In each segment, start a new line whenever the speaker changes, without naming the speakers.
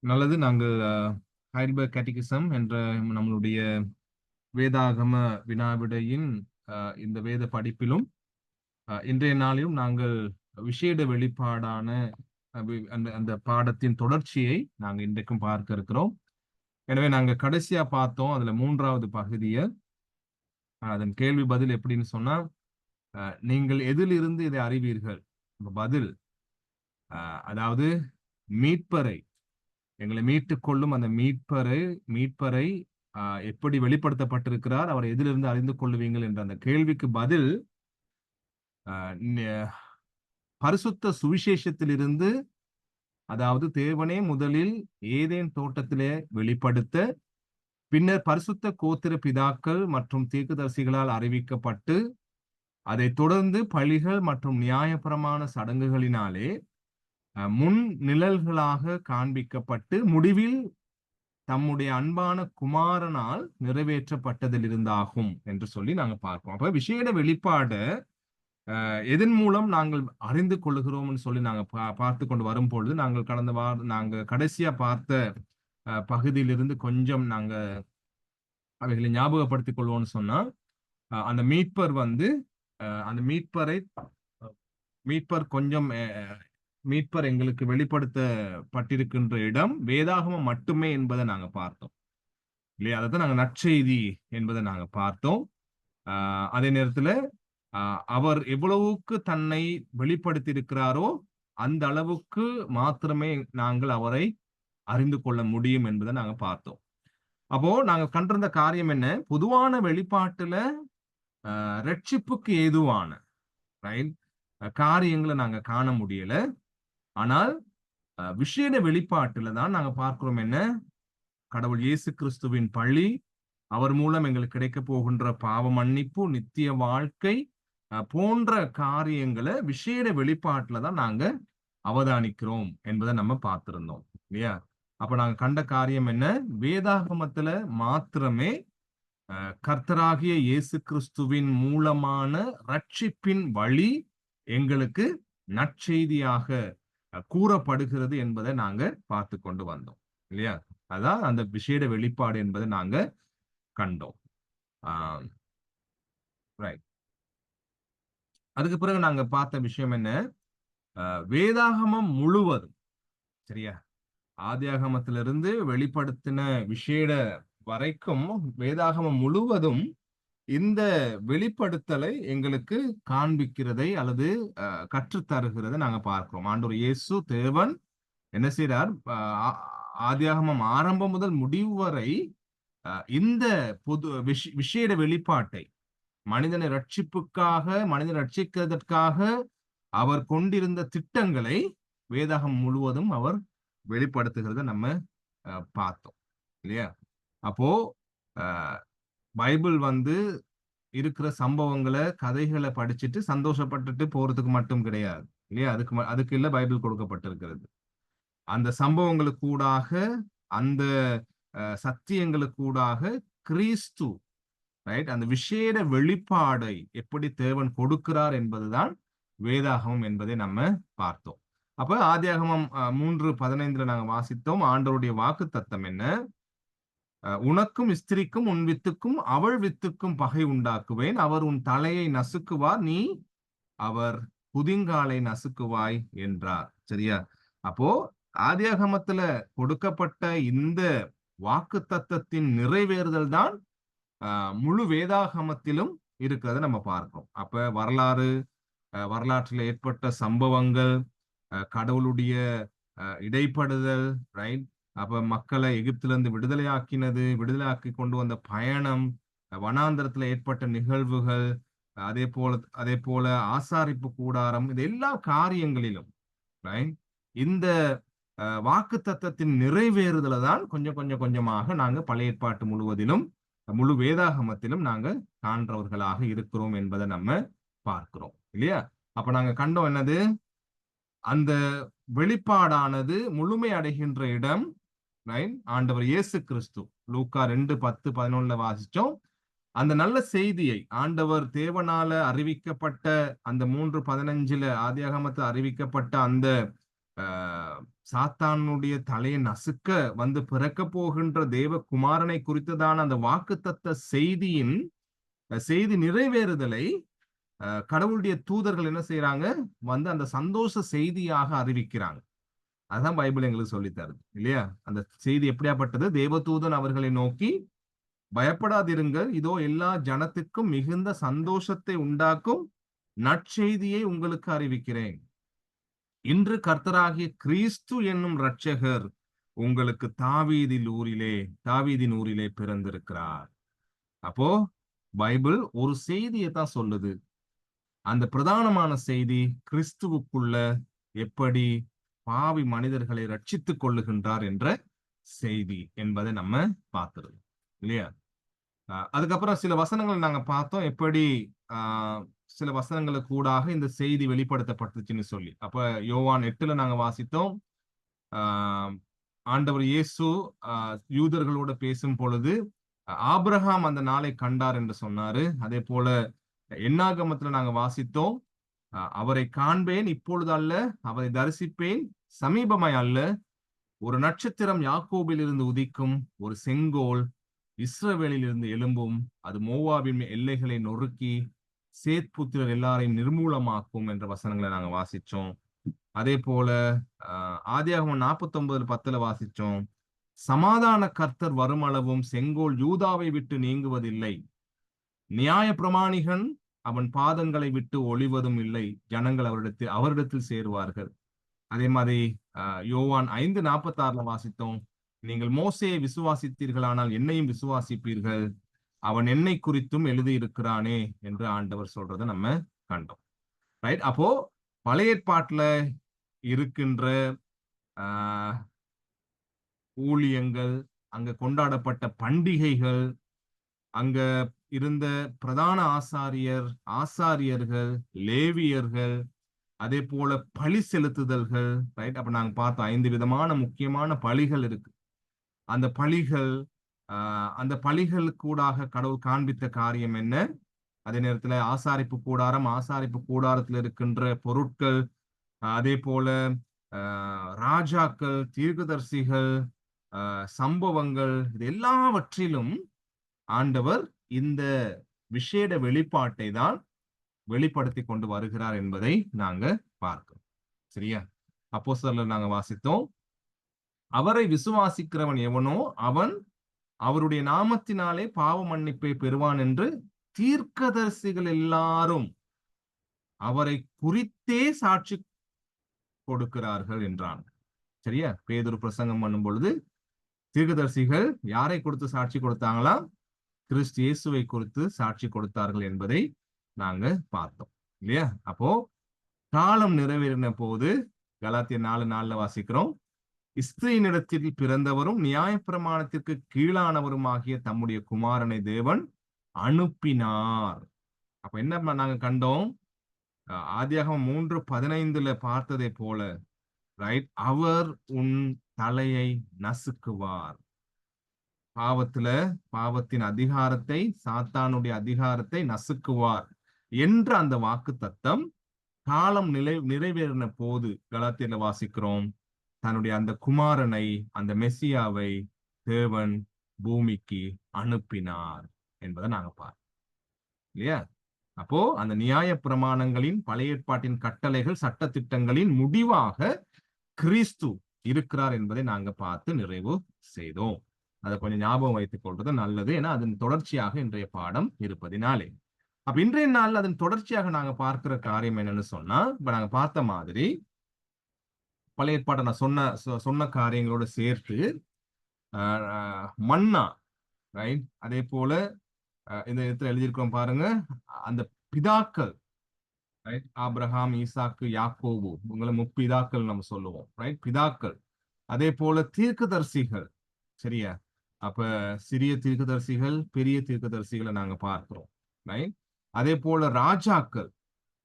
நல்லது. நாங்கள் Heidelberg catechism என்ற நம்மளுடைய வேதாகம வினாவிடையின் இந்த வேத படிப்பிலும் இன்றைய நாளிலும் நாங்கள் விசேட வெளிப்பாடான அந்த அந்த பாடத்தின் தொடர்ச்சியை நாங்கள் இன்றைக்கும் பார்க்க இருக்கிறோம். எனவே நாங்க கடைசியா பார்த்தோம் அதுல 3வது பகுதிய. அதன் கேள்வி பதில் எப்படின்னு சொன்னா, நீங்கள் எதிலிருந்து இதை அறிவீர்கள்? பதில், அதாவது மீட்பரை, எங்களை மீட்டுக் கொள்ளும் அந்த மீட்பரை எப்படி வெளிப்படுத்தப்பட்டிருக்கிறார், அவரை எதிலிருந்து அறிந்து கொள்ளுவீங்கள் என்ற அந்த கேள்விக்கு பதில் பரிசுத்த சுவிசேஷத்திலிருந்து, அதாவது தேவனே முதலில் ஏதேன் தோட்டத்திலே வெளிப்படுத்த, பின்னர் பரிசுத்த கோத்திர பிதாக்கள் மற்றும் தீர்க்கதரிசிகளால் அறிவிக்கப்பட்டு, அதைத் தொடர்ந்து பலிகள் மற்றும் நியாயப்பிரமாண சடங்குகளினாலே முன் நிழல்களாக காண்பிக்கப்பட்டு முடிவில் தம்முடைய அன்பான குமாரனால் நிறைவேற்றப்பட்டதில் இருந்தாகும் என்று சொல்லி நாங்க பார்ப்போம். அப்ப விசேட வெளிப்பாடு எதன் மூலம் நாங்கள் அறிந்து கொள்ளுகிறோம்னு சொல்லி நாங்க பார்த்து கொண்டு வரும் பொழுது, நாங்கள் கடந்த வாரம் நாங்க கடைசியா பார்த்த பகுதியிலிருந்து கொஞ்சம் நாங்க அவைகளை ஞாபகப்படுத்திக் கொள்வோம்னு சொன்னா, அந்த மீட்பர் அந்த மீட்பர் எங்களுக்கு வெளிப்படுத்தப்பட்டிருக்கின்ற இடம் வேதாகமம் மட்டுமே என்பதை நாங்க பார்த்தோம் இல்லையா? அதான் நாங்க நற்செய்தி என்பதை நாங்க பார்த்தோம். அதே நேரத்துல அவர் எவ்வளவுக்கு தன்னை வெளிப்படுத்தி இருக்கிறாரோ அந்த அளவுக்கு மாத்திரமே நாங்கள் அவரை அறிந்து கொள்ள முடியும் என்பதை நாங்க பார்த்தோம். அப்போ நாங்க கண்டிருந்த காரியம் என்ன? பொதுவான வெளிப்பாட்டுல ரட்சிப்புக்கு ஏதுவான காரியங்களை நாங்க காண முடியல. ஆனால் விசேட வெளிப்பாட்டுல தான் நாங்க பார்க்கிறோம் என்ன? கடவுள் இயேசு கிறிஸ்துவின் பழி, அவர் மூலம் எங்களுக்கு கிடைக்க போகின்ற பாவ மன்னிப்பு, நித்திய வாழ்க்கை போன்ற காரியங்களை விசேட வெளிப்பாட்டுல தான் நாங்க அவதானிக்கிறோம் என்பதை நம்ம பார்த்திருந்தோம் இல்லையா? அப்ப நாங்க கண்ட காரியம் என்ன? வேதாகமத்துல மாத்திரமே கர்த்தராகிய இயேசு கிறிஸ்துவின் மூலமான ரட்சிப்பின் வழி எங்களுக்கு நற்செய்தியாக கூறப்படுகிறது என்பதை நாங்க பார்த்து கொண்டு வந்தோம் இல்லையா? அதான் அந்த விசேட வெளிப்பாடு என்பதை நாங்க கண்டோம். ரைட். அதுக்கு பிறகு நாங்க பார்த்த விஷயம் என்ன? வேதாகமம் முழுவதும், சரியா, ஆதியாகமத்திலிருந்து வெளிப்படுத்தின விசேட வரைக்கும் வேதாகமம் முழுவதும் இந்த வெளிப்படுத்தலை எங்களுக்கு காண்பிக்கிறதை அல்லது கற்றுத்தருகிறதை நாங்க பார்க்கிறோம். ஆண்டவர் இயேசு தேவன் என்ன செய்றார்? ஆதியாகமம் ஆரம்பம் முதல் முடிவு வரை இந்த விசேட வெளிப்பாட்டை, மனிதனை ரட்சிக்கிறதற்காக அவர் கொண்டிருந்த திட்டங்களை வேதாகம் முழுவதும் அவர் வெளிப்படுத்துகிறத நம்ம பார்த்தோம் இல்லையா? அப்போ பைபிள் இருக்கிற சம்பவங்களை, கதைகளை படிச்சுட்டு சந்தோஷப்பட்டுட்டு போறதுக்கு மட்டும் கிடையாது இல்லையா? அதுக்கு இல்ல பைபிள் கொடுக்கப்பட்டிருக்கிறது. அந்த சம்பவங்களுக்கூடாக, அந்த சத்தியங்களுக்கூடாக கிறிஸ்து, ரைட், அந்த விசேட வெளிப்பாடை எப்படி தேவன் கொடுக்கிறார் என்பதுதான் வேதாகமம் என்பதை நம்ம பார்த்தோம். அப்ப ஆதியாகமம் 3:15 நாங்க வாசித்தோம். ஆண்டவருடைய வாக்கு தத்தம் என்ன? உனக்கும் ஸ்திரிக்கும் உன் வித்துக்கும் அவள் வித்துக்கும் பகை உண்டாக்குவேன், அவர் உன் தலையை நசுக்குவார், நீ அவர் புதிங்காலை நசுக்குவாய் என்றார். சரியா? அப்போ ஆதியாகமத்துல கொடுக்கப்பட்ட இந்த வாக்கு தத்தத்தின் நிறைவேறுதல் தான் முழு வேதாகமத்திலும் இருக்கிறத நம்ம பார்க்கிறோம். அப்ப வரலாற்றில் ஏற்பட்ட சம்பவங்கள், கடவுளுடைய இடைப்படுதல், ரைட், அப்ப மக்களை எகிப்திலிருந்து விடுதலையாக்கி கொண்டு வந்த பயணம், வனாந்தரத்துல ஏற்பட்ட நிகழ்வுகள், அதே போல ஆசாரிப்பு கூடாரம், இது எல்லா காரியங்களிலும் இந்த வாக்கு தத்தத்தின் நிறைவேறுதல தான் கொஞ்சமாக நாங்க பழைய ஏற்பாட்டு முழுவதிலும், முழு வேதாகமத்திலும் நாங்க காண்றவர்களாக இருக்கிறோம் என்பதை நம்ம பார்க்கிறோம் இல்லையா? அப்ப நாங்க கண்டோம் என்னது? அந்த வெளிப்பாடானது முழுமை அடைகின்ற இடம் ஆண்டவர் இயேசு கிறிஸ்து. லூக்கா 2:10-11 வாசிச்சோம். அந்த நல்ல செய்தியை ஆண்டவர் தேவனால அறிவிக்கப்பட்ட அந்த 3:15 ஆதியாகமத்தில் அறிவிக்கப்பட்ட அந்த சாத்தானுடைய தலையை நசுக்க வந்து பிறக்க போகின்ற தேவகுமாரனை குறித்ததான அந்த வாக்குத்தத்த செய்தி நிறைவேறுதலை கடவுளுடைய தூதர்கள் என்ன செய்யறாங்க, வந்து அந்த சந்தோஷ செய்தியாக அறிவிக்கிறாங்க. அதுதான் பைபிள் எங்களுக்கு சொல்லி தருது இல்லையா? அந்த செய்தி எப்படியாப்பட்டது? தேவதூதன் அவர்களை நோக்கி, பயப்படாதிருங்கள், இதோ எல்லா ஜனத்துக்கும் மிகுந்த சந்தோஷத்தை உண்டாக்கும் நற்செய்தியை உங்களுக்கு அறிவிக்கிறேன். இன்று கர்த்தராகிய கிறிஸ்து என்னும் இரட்சகர் உங்களுக்கு தாவீதின் ஊரிலே பிறந்திருக்கிறார். அப்போ பைபிள் ஒரு செய்தியை தான் சொல்லுது. அந்த பிரதானமான செய்தி கிறிஸ்துவுக்குள்ள எப்படி பாவி மனிதர்களை ரட்சித்துக் கொள்ளுகின்றார் என்ற செய்தி என்பதை நம்ம பார்த்துருது இல்லையா? அதுக்கப்புறம் சில வசனங்கள் நாங்க பார்த்தோம், எப்படி சில வசனங்களுக்கு கூடாக இந்த செய்தி வெளிப்படுத்தப்பட்டுச்சுன்னு சொல்லி. அப்ப யோவான் 8ல நாங்க வாசித்தோம், ஆண்டவர் இயேசு யூதர்களோட பேசும் பொழுது ஆபிரகாம் அந்த நாளை கண்டார் என்று சொன்னாரு. அதே போல என்னாகமத்துல நாங்க வாசித்தோம், அவரை காண்பேன் இப்பொழுது அல்ல, அவரை தரிசிப்பேன் சமீபமாய் அல்ல, ஒரு நட்சத்திரம் யாக்கோபில் இருந்து உதிக்கும், ஒரு செங்கோல் இஸ்ரவேலில் இருந்து எழும்பும், அது மோவாபின் எல்லைகளை நொறுக்கி சேத் புத்திரர் எல்லாரையும் நிர்மூலமாக்கும் என்ற வசனங்களை நாங்க வாசிச்சோம். அதே போல ஆதியாகமம் 49:10 வாசிச்சோம், சமாதான கர்த்தர் வருமளவும் செங்கோல் யூதாவை விட்டு நீங்குவதில்லை, நியாய பிரமாணிகன் அவன் பாதங்களை விட்டு ஒளிவதும் இல்லை, ஜனங்கள் அவரிடத்தில் சேருவார்கள். அதே மாதிரி யோவான் 5:46 வாசித்தோம், நீங்கள் மோசேயை விசுவாசித்தீர்களானால் என்னையும் விசுவாசிப்பீர்கள், அவன் என்னை குறித்தும் எழுதியிருக்கிறானே என்று ஆண்டவர் சொல்றதை நம்ம கண்டோம். ரைட்? அப்போ பழைய ஏற்பாட்டுல இருக்கின்ற ஊழியங்கள், அங்க கொண்டாடப்பட்ட பண்டிகைகள், அங்க இருந்த பிரதான ஆசாரியர்கள், லேவியர்கள், அதே போல பலி செலுத்துதல்கள். ரைட்? அப்ப நாங்க பார்த்தோம் 5 விதமான முக்கியமான பலிகள் இருக்கு. அந்த பலிகளுக்கூடாக கடவுள் காண்பித்த காரியம் என்ன? அதே நேரத்துல ஆசாரிப்பு கூடாரத்தில் இருக்கின்ற பொருட்கள், அதே போல ராஜாக்கள், தீர்க்கதரிசிகள், சம்பவங்கள், இது எல்லாவற்றிலும் ஆண்டவர் இந்த விசேட வெளிப்பாட்டை தான் வெளிப்படுத்தி கொண்டு வருகிறார் என்பதை நாங்க பார்க்கிறோம். சரியா? அப்போஸ்தலர்ல நாங்க வாசித்தோம், அவரை விசுவாசிக்கிறவன் எவனோ அவன் அவருடைய நாமத்தினாலே பாவ மன்னிப்பை பெறுவான் என்று தீர்க்கதரிசிகள் எல்லாரும் அவரை குறித்தே சாட்சி கொடுக்கிறார்கள் என்றான். சரியா? பேதுரு பிரசங்கம் பண்ணும் பொழுது தீர்க்கதரிசிகள் யாரை கொடுத்து சாட்சி கொடுத்தாங்களா? கிறிஸ்து இயேசுவை குறித்து சாட்சி கொடுத்தார்கள் என்பதை நாங்க பார்த்தோம் இல்லையா? அப்போ காலம் நிறைவேறின போது கலாத்தியர் 4:4 வாசிக்கிறோம், ஸ்திரீனிடத்தில் பிறந்தவரும் நியாயப்பிரமாணத்திற்கு கீழானவருமாகிய தம்முடைய குமாரனை தேவன் அனுப்பினார். அப்ப என்ன நாங்க கண்டோம்? ஆதியாகமம் 3:15 பார்த்ததை போல, ரைட், அவர் உன் தலையை நசுக்குவார். பாவத்தின் அதிகாரத்தை, சாத்தானுடைய அதிகாரத்தை நசுக்குவார் என்ற அந்த வாக்கு தத்தம் காலம் நிறைவேறின போது கலாத்தியர்ல வாசிக்கிறோம், தன்னுடைய அந்த குமாரனை, அந்த மெசியாவை தேவன் பூமிக்கு அனுப்பினார் என்பதை நாங்க பார்க்கிறோம் இல்லையா? அப்போ அந்த நியாய பிரமாணங்களின், பழைய ஏற்பாட்டின் கட்டளைகள், சட்ட திட்டங்களின் முடிவாக கிறிஸ்து இருக்கிறார் என்பதை நாங்க பார்த்து நிறைவு செய்தோம். அதை கொஞ்சம் ஞாபகம் வைத்துக் கொள்றது நல்லது, ஏன்னா அதன் தொடர்ச்சியாக இன்றைய பாடம் இருப்பதினாலே. அப்ப இன்றைய நாள் அதன் தொடர்ச்சியாக நாங்க பார்க்கிற காரியம் என்னன்னு சொன்னா, இப்ப நாங்க பார்த்த மாதிரி பழைய ஏற்பாட்டை நான் சொன்ன காரியங்களோட சேர்த்து மன்னா, ரைட், அதே போல இந்த இடத்துல எழுதியிருக்கோம் பாருங்க, அந்த பிதாக்கள், ரைட், ஆபிரகாம், ஈசாக்கு, யாக்கோபு, உங்களை முப்பிதாக்கள் நம்ம சொல்லுவோம், ரைட், பிதாக்கள். அதே போல தீர்க்கதரிசிகள். சரியா? அப்ப சிறிய தீர்க்கதரிசிகள், பெரிய தீர்க்கதரிசிகளை நாங்க பார்க்கிறோம், ரைட். அதே போல ராஜாக்கள்,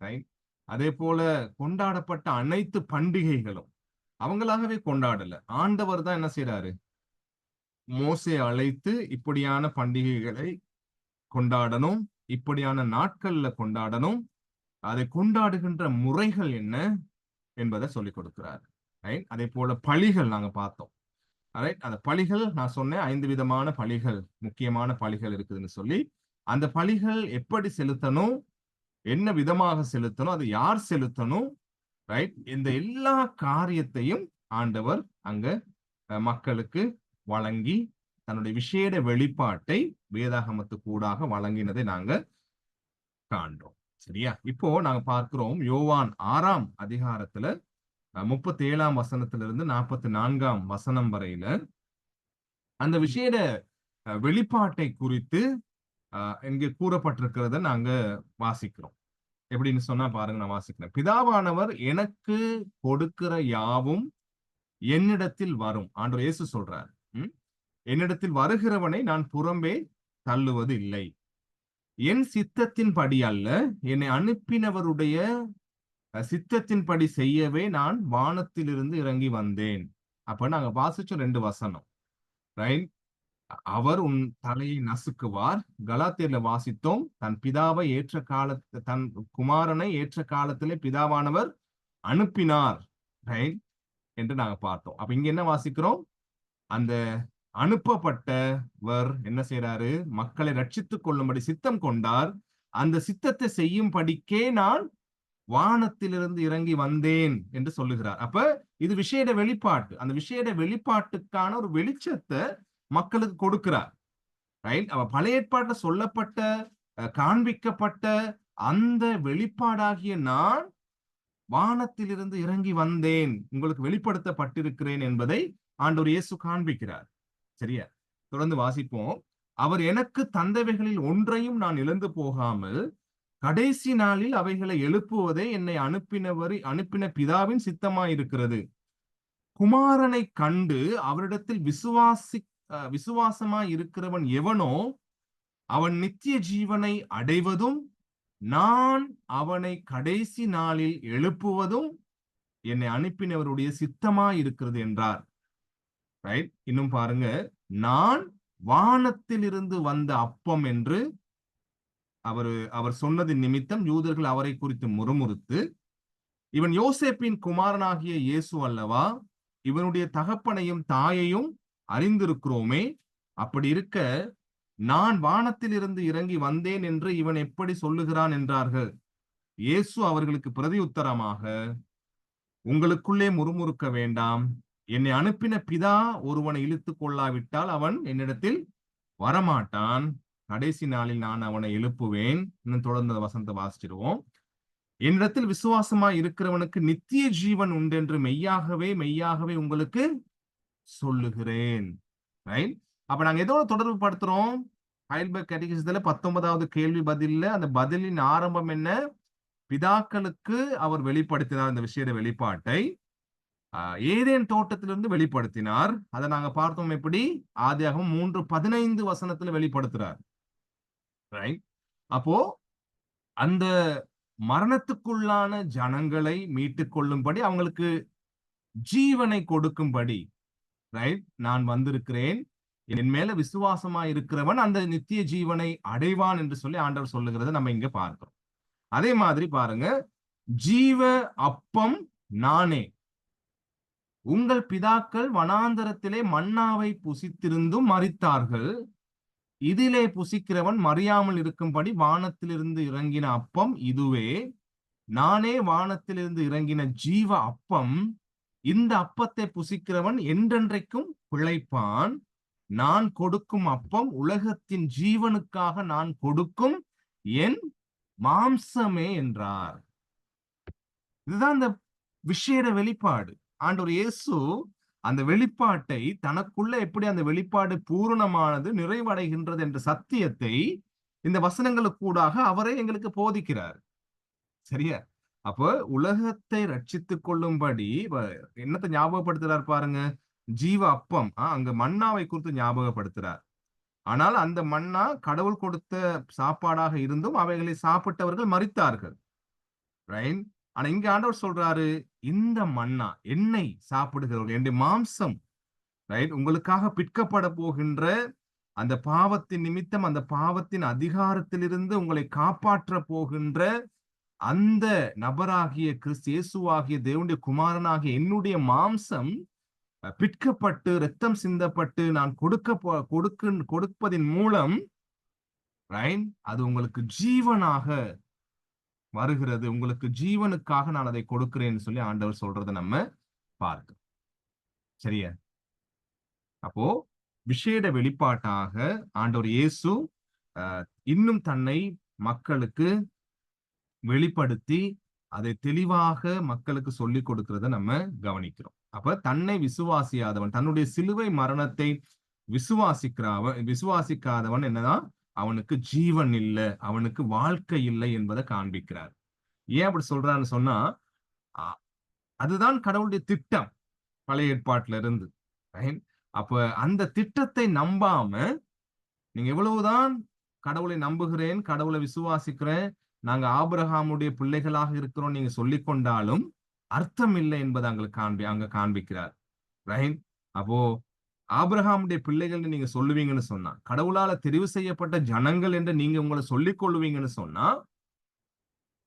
ரைட். அதே போல கொண்டாடப்பட்ட அனைத்து பண்டிகைகளும் அவங்களாகவே கொண்டாடல, ஆண்டவர் தான் என்ன செய்யறாரு, மோசே அழைத்து இப்படியான பண்டிகைகளை கொண்டாடணும், இப்படியான நாட்கள்ல கொண்டாடணும், அதை கொண்டாடுகின்ற முறைகள் என்ன என்பதை சொல்லிக் கொடுக்கிறார். ரைட். அதே போல பலிகள் நாங்க பார்த்தோம். ரைட். அந்த பலிகள் நான் சொன்னேன் 5 விதமான பலிகள், முக்கியமான பலிகள் இருக்குதுன்னு சொல்லி, அந்த பலிகள் எப்படி செலுத்தணும், என்ன விதமாக செலுத்தணும், அது யார் செலுத்தணும், ரைட். இந்த எல்லா காரியத்தையும் ஆண்டவர் அங்க மக்களுக்கு வழங்கி தன்னுடைய விசேட வெளிப்பாட்டை வேதாகமத்துக்கு ஊடாக வழங்கினதை நாங்க காண்றோம். சரியா? இப்போ நாங்க பார்க்கிறோம் யோவான் 6ஆம் அதிகாரத்துல 37ஆம் வசனத்திலிருந்து 44ஆம் வசனம் வரையில அந்த விசேட வெளிப்பாட்டை குறித்து இங்கே கூறப்பட்டிருக்கிறத நாங்க வாசிக்கிறோம். எப்படின்னு சொன்னா பாருங்க, நான் வாசிக்கிறேன். பிதாவானவர் எனக்கு கொடுக்கிற யாவும் என்னிடத்தில் வரும். ஆண்டவர் இயேசு சொல்றார். என்னிடத்தில் வருகிறவனை நான் புறம்பே தள்ளுவது இல்லை. என் சித்தத்தின்படி அல்ல, என்னை அனுப்பினவருடைய சித்தத்தின்படி செய்யவே நான் வானத்திலிருந்து இறங்கி வந்தேன். அப்ப நாங்க வாசிச்சோம் 2 வசனம். ரைட். அவர் உன் தலையை நசுக்குவார். கலாத்தியர்ல வாசித்தோம், தன் பிதாவை ஏற்ற காலத்து தன் குமாரனை ஏற்ற காலத்திலே பிதாவானவர் அனுப்பினார். ரைட் என்று நாங்க பார்த்தோம். அப்ப இங்க என்ன வாசிக்கிறோம்? அந்த அனுப்பப்பட்டவர் என்ன செய்யறாரு? மக்களை ரட்சித்துக் கொள்ளும்படி சித்தம் கொண்டார். அந்த சித்தத்தை செய்யும்படிக்கே நான் வானத்திலிருந்து இறங்கி வந்தேன் என்று சொல்லுகிறார். அப்ப இது விசேட வெளிப்பாட்டு. அந்த விசேட வெளிப்பாட்டுக்கான ஒரு வெளிச்சத்தை மக்களுக்கு கொடுக்கிறார். ரைட். அவ பழைய ஏற்பாட்டில் சொல்லப்பட்ட காண்பிக்கப்பட்ட அந்த வெளிப்பாடாகிய நான் வானத்திலிருந்து இறங்கி வந்தேன், உங்களுக்கு வெளிப்படுத்தப்பட்டிருக்கிறேன் என்பதை ஆண்டவர் இயேசு காண்பிக்கிறார். சரியா? தொடர்ந்து வாசிப்போம். அவர் எனக்கு தந்தவைகளில் ஒன்றையும் நான் இழந்து போகாமல் கடைசி நாளில் அவைகளை எழுப்புவதே என்னை அனுப்பின பிதாவின் சித்தமாயிருக்கிறது. குமாரனை கண்டு அவரிடத்தில் விசுவாசமாய் இருக்கிறவன் எவனோ அவன் நித்திய ஜீவனை அடைவதும் நான் அவனை கடைசி நாளில் எழுப்புவதும் என்னை அனுப்பினவருடைய சித்தமாய் இருக்கிறது என்றார். ரைட். இன்னும் பாருங்க, நான் வானத்திலிருந்து வந்த அப்பம் என்று அவர் சொன்னதின் நிமித்தம் யூதர்கள் அவரை குறித்து முறுமுறுத்து, இவன் யோசேப்பின் குமாரனாகிய இயேசு அல்லவா? இவனுடைய தகப்பனையும் தாயையும் அறிந்திருக்கிறோமே. அப்படி இருக்க நான் வானத்திலிருந்து இறங்கி வந்தேன் என்று இவன் எப்படி சொல்லுகிறான் என்றார்கள். இயேசு அவர்களுக்கு பிரதியுத்தரமாக, உங்களுக்குள்ளே முறுமுறுக்க வேண்டாம். என்னை அனுப்பின பிதா ஒருவனை இழுத்துக் கொள்ளாவிட்டால் அவன் என்னிடத்தில் வரமாட்டான். கடைசி நாளில் நான் அவனை எழுப்புவேன். இன்னும் தொடர்ந்து வசனத்தை வாசிச்சிடுவோம். என்னிடத்தில் விசுவாசமாய் இருக்கிறவனுக்கு நித்திய ஜீவன் உண்டென்று மெய்யாகவே மெய்யாகவே உங்களுக்கு சொல்லுகிறேன். ரைட். அப்ப நாங்க எதோட தொடர்பு படுத்துறோம்? ஹைல்பர்க் கேட்டகிசத்துல 19வது கேள்வி பதில்ல அந்த பதிலின் ஆரம்பம் என்ன? பிதாக்களுக்கு அவர் வெளிப்படுத்தினார் இந்த விஷய வெளிப்பாட்டை. ஏதேன் தோட்டத்திலிருந்து வெளிப்படுத்தினார். அதை நாங்க பார்த்தோம். எப்படி? ஆதியாகமம் 3:15 வசனத்துல வெளிப்படுத்துறார். ரைட். அப்போ அந்த மரணத்துக்குள்ளான ஜனங்களை மீட்டுக் கொள்ளும்படி, அவங்களுக்கு ஜீவனை கொடுக்கும்படி, ரைட், நான் வந்திருக்கிறேன். என் மேல விசுவாசமா இருக்கிறவன் அந்த நித்திய ஜீவனை அடைவான் என்று சொல்லி ஆண்டவர் சொல்லுகிறத நம்ம இங்க பார்க்கிறோம். அதே மாதிரி பாருங்க, ஜீவ அப்பம் நானே. உங்கள் பிதாக்கள் வனாந்தரத்திலே மன்னாவை புசித்திருந்தும் மரித்தார்கள். இதிலே புசிக்கிறவன் மறியாமல் இருக்கும்படி வானத்திலிருந்து இறங்கின அப்பம் இதுவே. நானே வானத்திலிருந்து இறங்கின ஜீவ அப்பம். இந்த அப்பத்தை புசிக்கிறவன் என்றென்றைக்கும் பிழைப்பான். நான் கொடுக்கும் அப்பம் உலகத்தின் ஜீவனுக்காக நான் கொடுக்கும் என் மாம்சமே என்றார். இதுதான் இந்த விசேட வெளிப்பாடு. ஆண்டவர் இயேசு அந்த வெளிப்பாட்டை தனக்குள்ள எப்படி அந்த வெளிப்பாடு பூரணமானது நிறைவடைகின்றது என்ற சத்தியத்தை இந்த வசனங்களுக்கூடாக அவரே எங்களுக்கு போதிக்கிறார். சரியா? அப்போ உலகத்தை ரட்சித்துக் கொள்ளும்படி என்னத்தை ஞாபகப்படுத்துறார் பாருங்க. ஜீவ அப்பம், அங்க மன்னாவை குறித்து ஞாபகப்படுத்துறார். ஆனால் அந்த மன்னா கடவுள் கொடுத்த சாப்பாடாக இருந்தும் அவைகளை சாப்பிட்டவர்கள் மரித்தார்கள். ரைட். ஆனா இங்க ஆண்டவர் சொல்றாரு, இந்த மன்னா என்னை சாப்பிடுகிறவர்கள், என்னுடைய மாம்சம், ரைட், உங்களுக்காக பிற்கப்பட போகின்ற அந்த பாவத்தின் நிமித்தம், அந்த பாவத்தின் அதிகாரத்திலிருந்து உங்களை காப்பாற்ற போகின்ற அந்த நபராகிய கிறிஸ்து இயேசுவாகிய தேவனுடைய குமாரனாகிய என்னுடைய மாம்சம் பிற்கப்பட்டு இரத்தம் சிந்தப்பட்டு நான் கொடுப்பதின் மூலம் அது உங்களுக்கு ஜீவனாக வருகிறது. உங்களுக்கு ஜீவனுக்காக நான் அதை கொடுக்கிறேன்னு சொல்லி ஆண்டவர் சொல்றதை நம்ம பார்க்க. சரியா? அப்போ விசேட வெளிப்பாட்டாக ஆண்டவர் இயேசு இன்னும் தன்னை மக்களுக்கு வெளிப்படுத்தி அதை தெளிவாக மக்களுக்கு சொல்லிக் கொடுக்கிறத நம்ம கவனிக்கிறோம். அப்ப தன்னை விசுவாசியாதவன், தன்னுடைய சிலுவை மரணத்தை விசுவாசிக்காதவன் என்னதான், அவனுக்கு ஜீவன் இல்லை, அவனுக்கு வாழ்க்கை இல்லை என்பதை காண்பிக்கிறார். ஏன் அப்படி சொல்றான்னு சொன்னா, அதுதான் கடவுளுடைய திட்டம் பழைய ஏற்பாட்டுல இருந்து. அப்ப அந்த திட்டத்தை நம்பாம நீங்க எவ்வளவுதான் கடவுளை நம்புகிறேன், கடவுளை விசுவாசிக்கிறேன், நாங்க ஆபிரகாமுடைய பிள்ளைகளாக இருக்கிறோம் நீங்க சொல்லிக் கொண்டாலும் அர்த்தம் இல்லை என்பதை அங்க காண்பிக்கிறார். ரைட்? அப்போ ஆபிரகாமுடைய பிள்ளைகள் நீங்க சொல்லுவீங்கன்னு சொன்னா, கடவுளால தெரிவு செய்யப்பட்ட ஜனங்கள் என்று நீங்க உங்களை சொல்லிக் கொள்ளுவீங்கன்னு சொன்னா,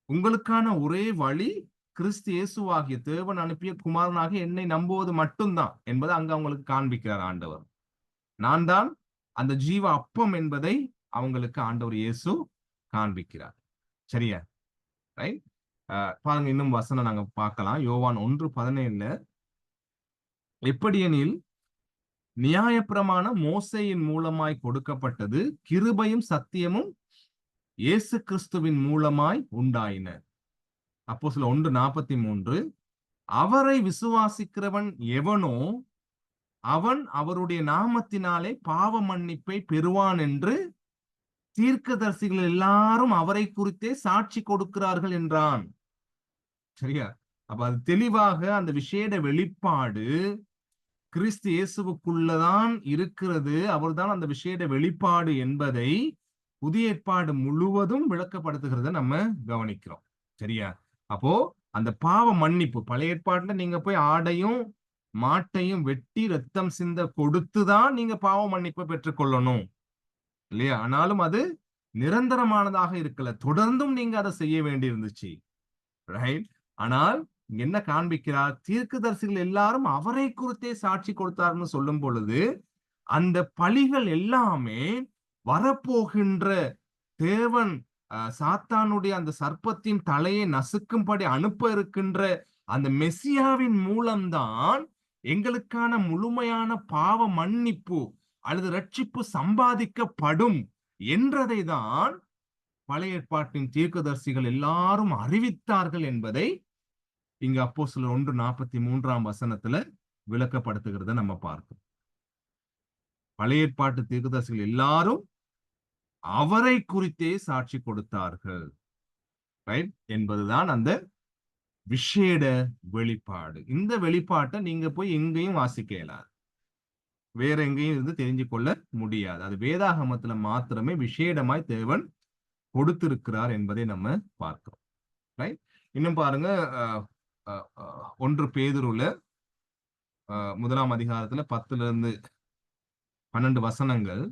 உங்களுக்கான ஒரே வழி கிறிஸ்து இயேசுவாகிய தேவன் அனுப்பிய குமாரனாக என்னை நம்புவது மட்டும்தான் என்பதை அங்க அவங்களுக்கு காண்பிக்கிறார் ஆண்டவர். நான் தான் அந்த ஜீவ அப்பம் என்பதை அவங்களுக்கு ஆண்டவர் இயேசு காண்பிக்கிறார். சரியா? ரைட்? பாருங்க, இன்னும் வசனம் நாங்க பார்க்கலாம். யோவான் 1:17 எப்படியெனில் நியாயப்பிரமாணம் மோசேயின் மூலமாய் கொடுக்கப்பட்டது, கிருபையும் சத்தியமும் இயேசு கிறிஸ்துவின் மூலமாய் உண்டாயின. அப்போஸ்தலர் 1:43 அவரை விசுவாசிக்கிறவன் எவனோ அவன் அவருடைய நாமத்தினாலே பாவ மன்னிப்பை பெறுவான் என்று தீர்க்கதரிசிகள் எல்லாரும் அவரை குறித்தே சாட்சி கொடுக்கிறார்கள் என்றான். சரியா? அப்ப அது தெளிவாக அந்த விசேட வெளிப்பாடு கிறிஸ்து இயேசுவுக்குள்ளதான் இருக்கிறது. அவர்தான் அந்த விசேட வெளிப்பாடு என்பதை புதிய ஏற்பாடு முழுவதும் விளக்கப்படுத்துகிறத நம்ம கவனிக்கிறோம். சரியா? அப்போ அந்த பாவ மன்னிப்பு பழைய ஏற்பாட்டுல நீங்க போய் ஆடையும் மாட்டையும் வெட்டி ரத்தம் சிந்த கொடுத்துதான் நீங்க பாவ மன்னிப்பை பெற்றுக்கொள்ளணும் இல்லையா? ஆனாலும் அது நிரந்தரமானதாக இருக்கல, தொடர்ந்தும் நீங்க அதை செய்ய வேண்டி இருந்துச்சு. ரைட்? ஆனால் என்ன காண்பிக்கிறார்? தீர்க்கதரிசிகள் எல்லாரும் அவரை குறித்தே சாட்சி கொடுத்தார்னு சொல்லும் பொழுது அந்த பழிகள் எல்லாமே வரப்போகின்ற தேவன் சாத்தானுடைய அந்த சர்ப்பத்தின் தலையை நசுக்கும்படி அனுப்ப இருக்கின்ற அந்த மெசியாவின் மூலம்தான் எங்களுக்கான முழுமையான பாவ மன்னிப்பு அல்லது ரட்சிப்பு சம்பாதிக்கப்படும் என்றதை தான் பழைய ஏற்பாட்டின் தீர்க்கதரிசிகள் எல்லாரும் அறிவித்தார்கள் என்பதை இங்க அப்போஸ்தலர் 1:43 விளக்கப்படுத்துகிறத நம்ம பார்க்கிறோம். பழைய ஏற்பாட்டு தீர்க்கதரிசிகள் எல்லாரும் அவரை குறித்தே சாட்சி கொடுத்தார்கள். ரைட்? என்பதுதான் அந்த விசேட வெளிப்பாடு. இந்த வெளிப்பாட்டை நீங்க போய் எங்கேயும் வாசிக்க இயலாது, வேற எங்கேயும் இருந்து தெரிஞ்சு கொள்ள முடியாது. அது வேதாகமத்துல மாத்திரமே விசேடமாய் தேவன் கொடுத்திருக்கிறார் என்பதை நம்ம பார்க்கிறோம். ரைட்? இன்னும் பாருங்க, 1 பேதுருல 1ஆம் அதிகாரத்துல 10-12 வசனங்கள்,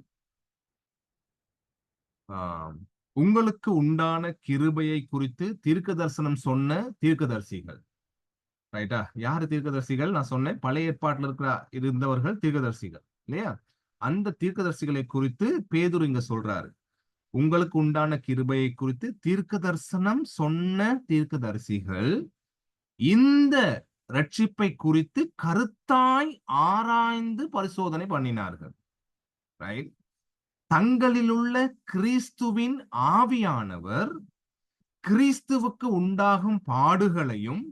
உங்களுக்கு உண்டான கிருபையை குறித்து தீர்க்க தரிசனம் சொன்ன தீர்க்கதரிசிகள். ரைட்டா? யாரு தீர்க்கதரிசிகள்? நான் சொன்னேன், பழைய ஏற்பாட்டுல இருந்தவர்கள் தீர்க்கதரிசிகள் இல்லையா? அந்த தீர்க்கதரிசிகளை குறித்து பேதுரு இங்க சொல்றாரு, உங்களுக்கு உண்டான கிருபையை குறித்து தீர்க்க தரிசனம் சொன்ன தீர்க்கதரிசிகள் இந்த ரட்சிப்பை குறித்து கருத்தாய் ஆராய்ந்து பரிசோதனை பண்ணினார்கள். ரைட்? தங்களிலுள்ள கிறிஸ்துவின் ஆவியானவர் கிறிஸ்துவுக்கு உண்டாகும் பாடுகளையும்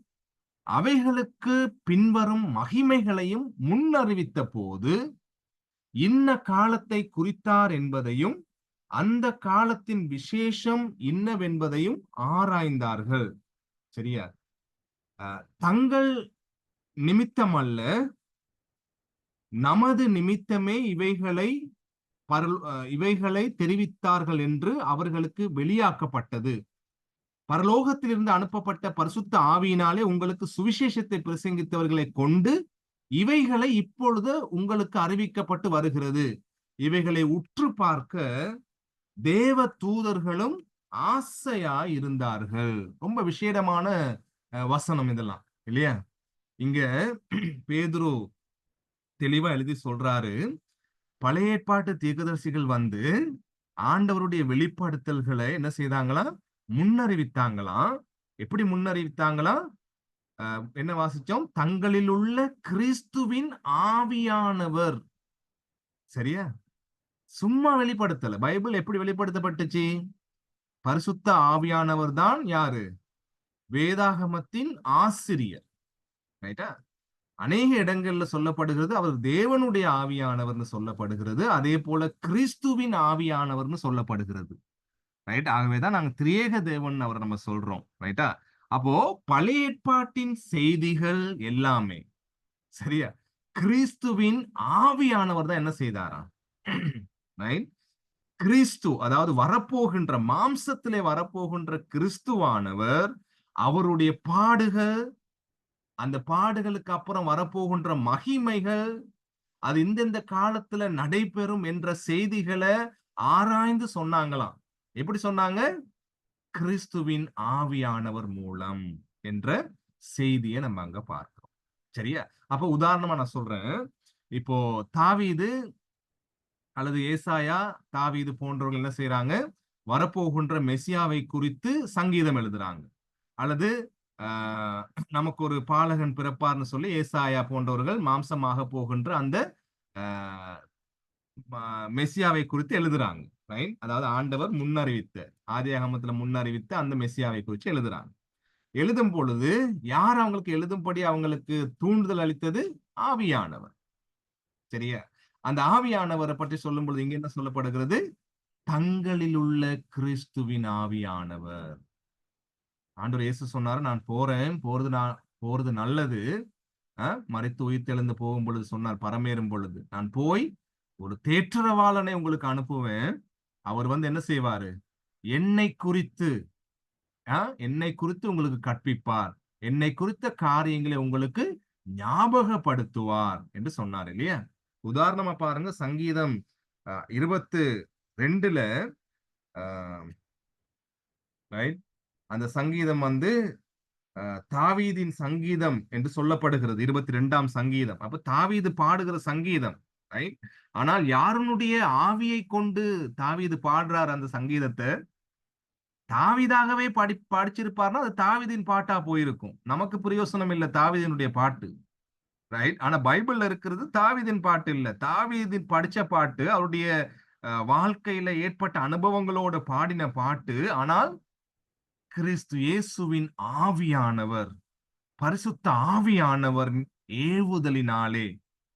அவைகளுக்கு பின்வரும் மகிமைகளையும் முன்னறிவித்த போது இன்ன காலத்தை குறித்தார் என்பதையும் அந்த காலத்தின் விசேஷம் இன்னவென்பதையும் ஆராய்ந்தார்கள். சரியா? தங்கள் நிமித்தம் அல்ல, நமது நிமித்தமே இவைகளை தெரிவித்தார்கள் என்று அவர்களுக்கு வெளியாக்கப்பட்டது. பரலோகத்திலிருந்து அனுப்பப்பட்ட பரிசுத்த ஆவியினாலே உங்களுக்கு சுவிசேஷத்தை பிரசங்கித்தவர்களை கொண்டு இவைகளை இப்பொழுது உங்களுக்கு அறிவிக்கப்பட்டு வருகிறது. இவைகளை உற்று பார்க்க தேவ தூதர்களும் ஆசையா இருந்தார்கள். ரொம்ப விசேடமான வசனம் இதெல்லாம் இல்லையா? இங்க பேதுரு தெளிவா எழுதி சொல்றாரு, பழைய ஏற்பாட்டு தீர்க்கதரிசிகள் வந்து ஆண்டவருடைய வெளிப்படுத்தல்களை என்ன செய்தாங்களா? முன்னறிவித்தாங்களாம். எப்படி முன்னறிவித்தாங்களாம்? என்ன வாசிச்சோம்? தங்களில் உள்ள கிறிஸ்துவின் ஆவியானவர். சரியா? சும்மா வெளிப்படுத்தல. பைபிள் எப்படி வெளிப்படுத்தப்பட்டுச்சு? பரிசுத்த ஆவியானவர் தான் யாரு? வேதாகமத்தின் ஆசிரியர். ரைட்டா? அநேக இடங்கள்ல சொல்லப்படுகிறது அவர் தேவனுடைய ஆவியானவர்னு சொல்லப்படுகிறது. அதே போல கிறிஸ்துவின் ஆவியானவர்னு சொல்லப்படுகிறது. ரைட்? ஆகவேதான் நாங்க திரியேக தேவன் அவர் நம்ம சொல்றோம். ரைட்டா? அப்போ பழைய ஏற்பாட்டின் செய்திகள் எல்லாமே சரியா? கிறிஸ்துவின் ஆவியானவர் தான் என்ன செய்தாராம்? ரைட்? கிறிஸ்து, அதாவது வரப்போகின்ற மாம்சத்திலே வரப்போகின்ற கிறிஸ்துவானவர் அவருடைய பாடுகள், அந்த பாடுகளுக்கு அப்புறம் வரப்போகின்ற மகிமைகள், அது இந்தந்த காலத்துல நடைபெறும் என்ற செய்திகளை ஆராய்ந்து சொன்னாங்களாம். எப்படி சொன்னாங்க? கிறிஸ்துவின் ஆவியானவர் மூலம் என்ற செய்தியை நம்ம அங்க பார்க்கிறோம். சரியா? அப்ப உதாரணமா நான் சொல்றேன். இப்போ தாவீது அல்லது ஏசாயா, தாவீது போன்றவர்கள் என்ன செய்யறாங்க? வரப்போகின்ற மெசியாவை குறித்து சங்கீதம் எழுதுறாங்க. அல்லது நமக்கு ஒரு பாலகன் பிறப்பார்னு சொல்லி ஏசாயா போன்றவர்கள் மாம்சமாக போகின்ற அந்த மெசியாவை குறித்து எழுதுறாங்க. ரைட்? அதாவது ஆண்டவர் முன்னறிவித்த, ஆதியாகமத்துல முன்னறிவித்த அந்த மெசியாவை குறித்து எழுதுறாங்க. எழுதும் பொழுது யார் அவங்களுக்கு எழுதும்படி அவங்களுக்கு தூண்டுதல் அளித்தது? ஆவியானவர். சரியா? அந்த ஆவியானவரை பற்றி சொல்லும் பொழுது இங்க என்ன சொல்லப்படுகிறது? தங்களில் உள்ள கிறிஸ்துவின் ஆவியானவர். ஆண்டவர் இயேசு சொன்னாரு, நான் போறேன், போறது நல்லது. மரித்து உயிர்த்தெழுந்து போகும் பொழுது சொன்னார், பரமேறும் பொழுது நான் போய் ஒரு தேற்றரவாளனை உங்களுக்கு அனுப்புவேன். அவர் வந்து என்ன செய்வாரு? என்னை குறித்து என்னை குறித்து உங்களுக்கு கற்பிப்பார், என்னை குறித்த காரியங்களை உங்களுக்கு ஞாபகப்படுத்துவார் என்று சொன்னார் இல்லையா? உதாரணமா பாருங்க, சங்கீதம் 22ல அந்த சங்கீதம் வந்து தாவீதின் சங்கீதம் என்று சொல்லப்படுகிறது. 22ஆம் சங்கீதம். அப்ப தாவீது பாடுகிற சங்கீதம். ரைட்? ஆனால் யாருடைய ஆவியை கொண்டு தாவீது பாடுறார் அந்த சங்கீதத்தை? தாவீதாகவே படிச்சிருப்பார்னா அது தாவீதின் பாட்டா போயிருக்கும். நமக்கு பிரயோசனம் இல்ல தாவீதினுடைய பாட்டு. ரைட்? ஆனா பைபிள்ல இருக்கிறது தாவீதின் பாட்டு இல்ல. தாவீதின் படிச்ச பாட்டு, அவருடைய வாழ்க்கையில ஏற்பட்ட அனுபவங்களோட பாடின பாட்டு. ஆனால் கிறிஸ்து இயேசுவின் ஆவியானவர், பரிசுத்த ஆவியானவர் ஏவுதலினாலே,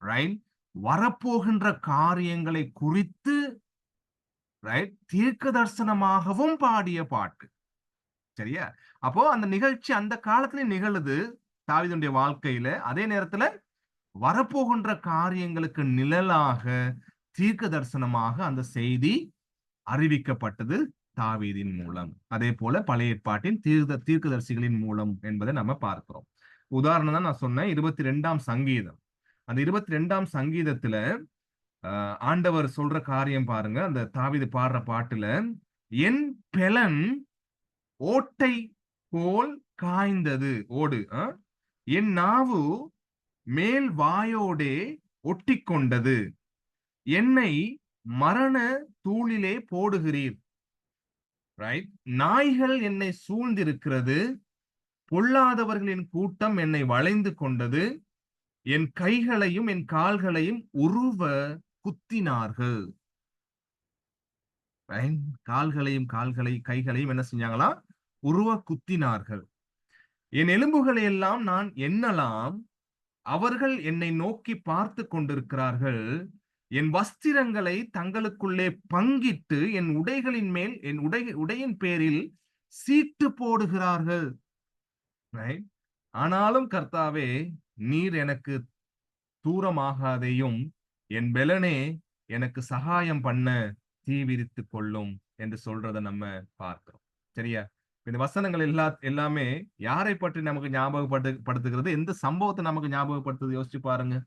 ரைட், வரப்போகின்ற காரியங்களை குறித்து ரைட் தீர்க்க தரிசனமாகவும் பாடிய பாட்டு. சரியா? அப்போ அந்த நிகழ்ச்சி அந்த காலத்துல நிகழுது தாவீதுடைய வாழ்க்கையில. அதே நேரத்துல வரப்போகின்ற காரியங்களுக்கு நிழலாக தீர்க்க தரிசனமாக அந்த செய்தி அறிவிக்கப்பட்டது தாவீதின் மூலம். அதே போல பழைய ஏற்பாட்டின் தீர்க்கதரிசிகளின் மூலம் என்பதை நம்ம பார்க்கிறோம். உதாரணம் தான் நான் சொன்னேன், 22ஆம் சங்கீதம். அந்த 22ஆம் சங்கீதத்துல ஆண்டவர் சொல்ற காரியம் பாருங்க. அந்த தாவீது பாடுற பாட்டுல, என் பெலன் ஓட்டை போல் காய்ந்தது ஓடு, என் நாவு மேல் வாயோடே ஒட்டி கொண்டது, என்னை மரண தூளிலே போடுகிறீர். ரைட்? நாய்கள் என்னை சூழ்ந்திருக்கிறது, பொல்லாதவர்களின் கூட்டம் என்னை வளைந்து கொண்டது, என் கைகளையும் என் கால்களையும் உருவ குத்தினார்கள். கால்களையும் கைகளையும் என்ன செஞ்சாங்களா? உருவ குத்தினார்கள். என் எலும்புகளை எல்லாம் நான் எண்ணலாம், அவர்கள் என்னை நோக்கி பார்த்து கொண்டிருக்கிறார்கள். என் வஸ்திரங்களை தங்களுக்குள்ளே பங்கிட்டு என் உடைகளின் மேல் என் உடையின் பேரில் சீட்டு போடுகிறார்கள். ஆனாலும் கர்த்தாவே, நீர் எனக்கு தூரமாகாதேயும், என் பெலனே எனக்கு சகாயம் பண்ண தீவிரித்து கொள்ளும் என்று சொல்றதை நம்ம பார்க்கிறோம். சரியா? இந்த வசனங்கள் எல்லாமே யாரை பற்றி நமக்கு ஞாபகப்படுத்துகிறது? எந்த சம்பவத்தை நமக்கு ஞாபகப்படுத்துது? யோசிச்சு பாருங்க.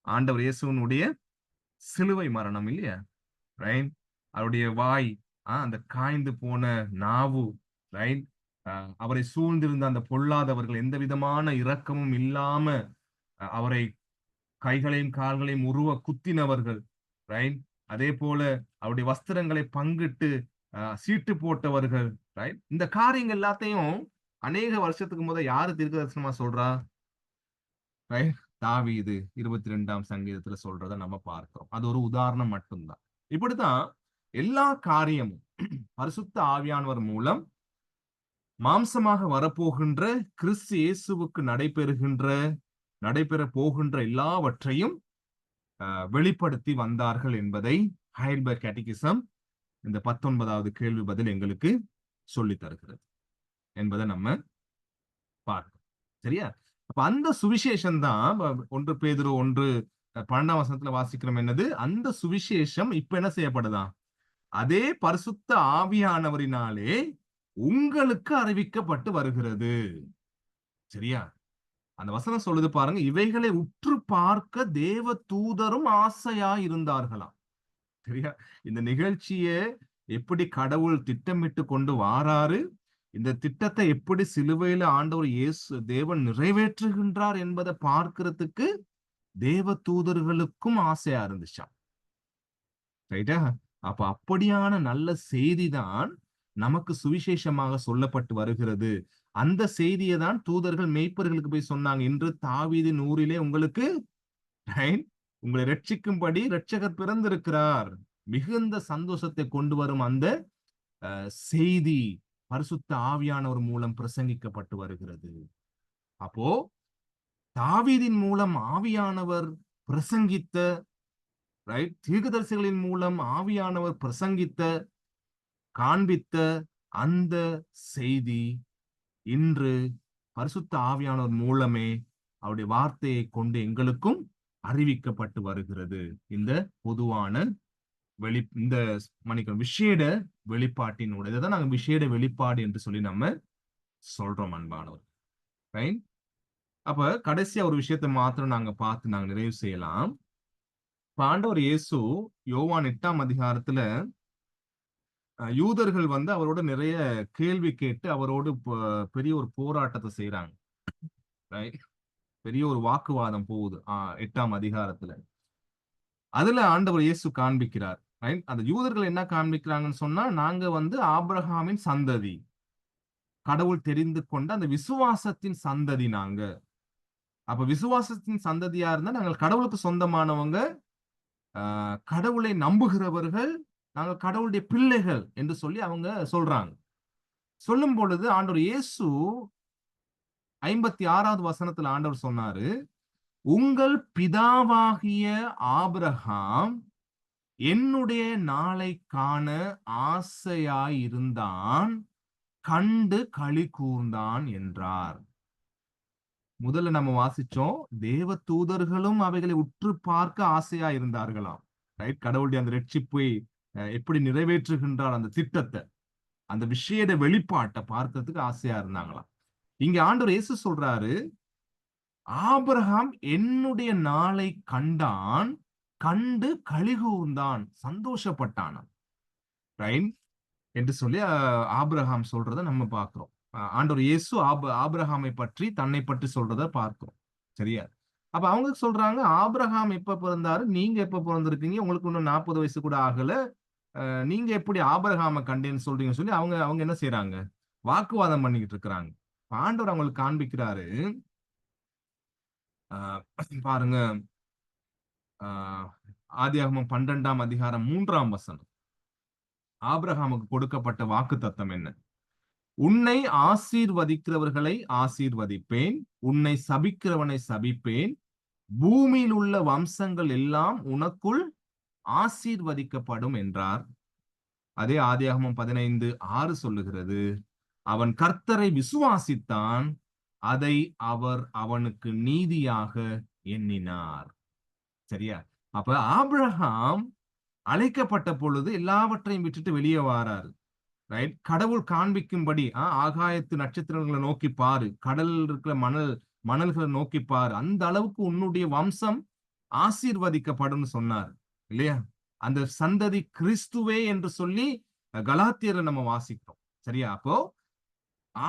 ஆண்டவர் இயேசுவினுடைய சிலுவை மரணம் இல்லையா? ரைட்? அவருடைய வாய் அந்த காய்ந்து போன நாவு, ரைட்? அவரை சூழ்ந்திருந்த அந்த பொல்லாதவர்கள் எந்த விதமான இரக்கமும் இல்லாம அவரை கைகளையும் கால்களையும் உருவ குத்தினவர்கள், ரைட்? அதே போல அவருடைய வஸ்திரங்களை பங்கிட்டு சீட்டு போட்டவர்கள், ரைட்? இந்த காரியங்கள் எல்லாத்தையும் அநேக வருஷத்துக்கு யாரு தீர்க்கதரிசனமா சொல்றா? ரைட்? தாவீது 22ஆம் சங்கீதத்துல சொல்றத நம்ம பார்க்கிறோம். அது ஒரு உதாரணம் மட்டும்தான். இப்படித்தான் எல்லா காரியமும் பரிசுத்த ஆவியானவர் மூலம் மாம்சமாக வரப்போகின்ற கிறிஸ்து இயேசுவுக்கு நடைபெற போகின்ற எல்லாவற்றையும் வெளிப்படுத்தி வந்தார்கள் என்பதை ஹைடல்பர்க் கேட்டகிசம் இந்த 19வது கேள்வி பதில் எங்களுக்கு சொல்லி தருகிறது என்பதை நம்ம பார்க்கிறோம். சரியா? அப்ப அந்த சுவிசேஷம் தான் 1 பேதுரு 1:12 வசனத்துல வாசிக்கிறோம். என்னது? அந்த சுவிசேஷம் இப்ப என்ன செய்யப்படுதான்? அதே பரிசுத்த ஆவியானவரினாலே உங்களுக்கு அறிவிக்கப்பட்டு வருகிறது. சரியா? அந்த வசனம் சொல்லுது பாருங்க, இவைகளை உற்று பார்க்க தேவ தூதரும் ஆசையா இருந்தார்களாம். சரியா? இந்த நிகழ்ச்சியை எப்படி கடவுள் திட்டமிட்டு கொண்டு வாராரு, இந்த திட்டத்தை எப்படி சிலுவையில ஆண்டவர் இயேசு தேவன் நிறைவேற்றுகின்றார் என்பதை பார்க்கிறதுக்கு தேவ தூதர்களுக்கும் ஆசையா இருந்துச்சாம். ரைட்டா? அப்ப அப்படியான நல்ல செய்திதான் நமக்கு சுவிசேஷமாக சொல்லப்பட்டு வருகிறது. அந்த செய்தியை தான் தூதர்கள் மேய்ப்பர்களுக்கு போய் சொன்னாங்க. இன்று தாவீதின் ஊரிலே உங்களுக்கு உங்களை ரட்சிக்கும்படி இரட்சகர் பிறந்திருக்கிறார். மிகுந்த சந்தோஷத்தை கொண்டு வரும் அந்த செய்தி பரிசுத்த ஆவியானவர் மூலம் பிரசங்கிக்கப்பட்டு வருகிறது. அப்போ தாவீதின் மூலம் ஆவியானவர் பிரசங்கித்த, ரைட், தீர்க்கதரிசிகளின் மூலம் ஆவியானவர் பிரசங்கித்த, காண்பித்த அந்த செய்தி இன்று பரிசுத்த ஆவியானவர் மூலமே அவருடைய வார்த்தையை கொண்டு எங்களுக்கும் அறிவிக்கப்பட்டு வருகிறது. இந்த பொதுவான இந்த விசேட வெளிப்பாட்டினுடைய இதைதான் நாங்க விசேட வெளிப்பாடு என்று சொல்லி நம்ம சொல்றோம் அன்பானவர். ரைட்? அப்ப கடைசியா ஒரு விஷயத்தை மாத்திரம் நாங்க பார்த்து நாங்க நிறைவு செய்யலாம். ஆண்டவர் இயேசு யோவான் 8ஆம் அதிகாரத்துல யூதர்கள் அவரோட நிறைய கேள்வி கேட்டு அவரோடு பெரிய ஒரு போராட்டத்தை செய்யறாங்க. பெரிய ஒரு வாக்குவாதம் போகுது 8ஆம் அதிகாரத்துல. அதுல ஆண்டவர் இயேசு காண்பிக்கிறார். அந்த யூதர்கள் என்ன காண்பிக்கிறாங்கன்னு சொன்னா, நாங்க ஆபிரகாமின் சந்ததி, கடவுள் தெரிந்து கொண்ட அந்த விசுவாசத்தின் சந்ததி நாங்க. அப்ப விசுவாசத்தின் சந்ததியா இருந்தா நாங்கள் கடவுளுக்கு சொந்தமானவங்க, கடவுளை நம்புகிறவர்கள், நாங்கள் கடவுளுடைய பிள்ளைகள் என்று சொல்லி அவங்க சொல்றாங்க. சொல்லும் பொழுது ஆண்டவர் இயேசு 56வது வசனத்துல ஆண்டவர் சொன்னாரு, உங்கள் பிதாவாகிய ஆபிரகாம் என்னுடைய நாளை காண ஆசையாயிருந்தான், கண்டு களி கூர்ந்தான் என்றார். முதல்ல நம்ம வாசிச்சோம், தேவ தூதர்களும் அவைகளை உற்று பார்க்க ஆசையா இருந்தார்களாம். ரைட்? கடவுளுடைய அந்த ரட்சிப்பை எப்படி நிறைவேற்றுகின்றார் அந்த திட்டத்தை, அந்த விஷயத்தை வெளிப்பாட்டை பார்க்கிறதுக்கு ஆசையா இருந்தாங்களாம். இங்க ஆண்டவர் இயேசு சொல்றாரு, ஆபிரகாம் என்னுடைய நாளை கண்டான், கண்டு களி கூர்ந்தான், சந்தோஷப்பட்டான், ரைட் என்று சொல்லி ஆபிரகாம் சொல்றதை நம்ம பார்க்கிறோம். ஆண்டவர் இயேசு ஆபிரகாமை பற்றி தன்னை பற்றி சொல்றத பார்க்கிறோம். சரியா? அப்ப அவங்க சொல்றாங்க, ஆபிரகாம் எப்ப பிறந்தாரு, நீங்க எப்ப பிறந்திருக்கீங்க, உங்களுக்கு இன்னும் 40 வயசு கூட ஆகல, நீங்க எப்படி ஆபிரகாமை கண்டேன்னு சொல்றீங்க சொல்லி அவங்க என்ன செய்யறாங்க, வாக்குவாதம் பண்ணிக்கிட்டு இருக்கிறாங்க. ஆண்டவர் அவங்களுக்கு காண்பிக்கிறாரு, பாருங்க, ஆதியாகமம் 12ஆம் அதிகாரம் 3ஆம் வசனம். ஆபிரகாமுக்கு கொடுக்கப்பட்ட வாக்கு தத்தம் என்ன? உன்னை ஆசீர்வதிக்கிறவர்களை ஆசீர்வதிப்பேன், உன்னை சபிக்கிறவனை சபிப்பேன், பூமியில் உள்ள வம்சங்கள் எல்லாம் உனக்குள் ஆசீர்வதிக்கப்படும் என்றார். அதே ஆதியாகமம் 15:6 சொல்லுகிறது, அவன் கர்த்தரை விசுவாசித்தான், அதை அவர் அவனுக்கு நீதியாக எண்ணினார். சரியா? அப்ப ஆபிரகாம் அழைக்கப்பட்ட பொழுது எல்லாவற்றையும் விட்டுட்டு வெளியே வாராரு. ரைட்? கடவுள் காண்பிக்கும்படி, ஆகாயத்து நட்சத்திரங்களை நோக்கி பாரு, கடலில் இருக்கிற மணல்களை நோக்கி பாரு, அந்த அளவுக்கு உன்னுடைய வம்சம் ஆசீர்வதிக்கப்படும் சொன்னார் இல்லையா? அந்த சந்ததி கிறிஸ்துவே என்று சொல்லி கலாத்தியரை நம்ம வாசிக்கிறோம். சரியா? அப்போ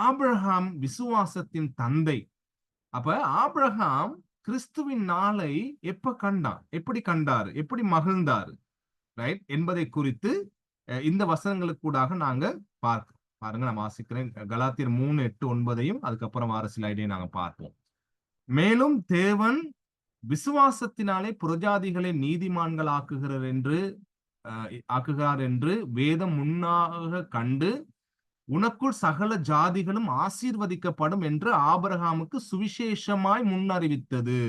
ஆபிரகாம் விசுவாசத்தின் தந்தை. அப்ப ஆபிரகாம் கிறிஸ்துவின் நாளை எப்ப கண்டான், எப்படி கண்டாரு, எப்படி மகிழ்ந்தாரு, ரைட் என்பதை குறித்து இந்த வசனங்களுக்கு கூடாக நாங்க பார்க்கிறோம். பாருங்க, நான் வாசிக்கிறேன். கலாத்தியர் 3:8-9 அதுக்கப்புறம் வார ஸ்லைடையும் நாங்க பார்ப்போம். மேலும் தேவன் விசுவாசத்தினாலே புறஜாதிகளை நீதிமான்கள் ஆக்குகிறார் என்று வேதம் முன்னாக கண்டு உனக்குள் சகல ஜாதிகளும் ஆசீர்வதிக்கப்படும் என்று ஆபிரகாமுக்கு சுவிசேஷமாய் முன்னறிவித்தது.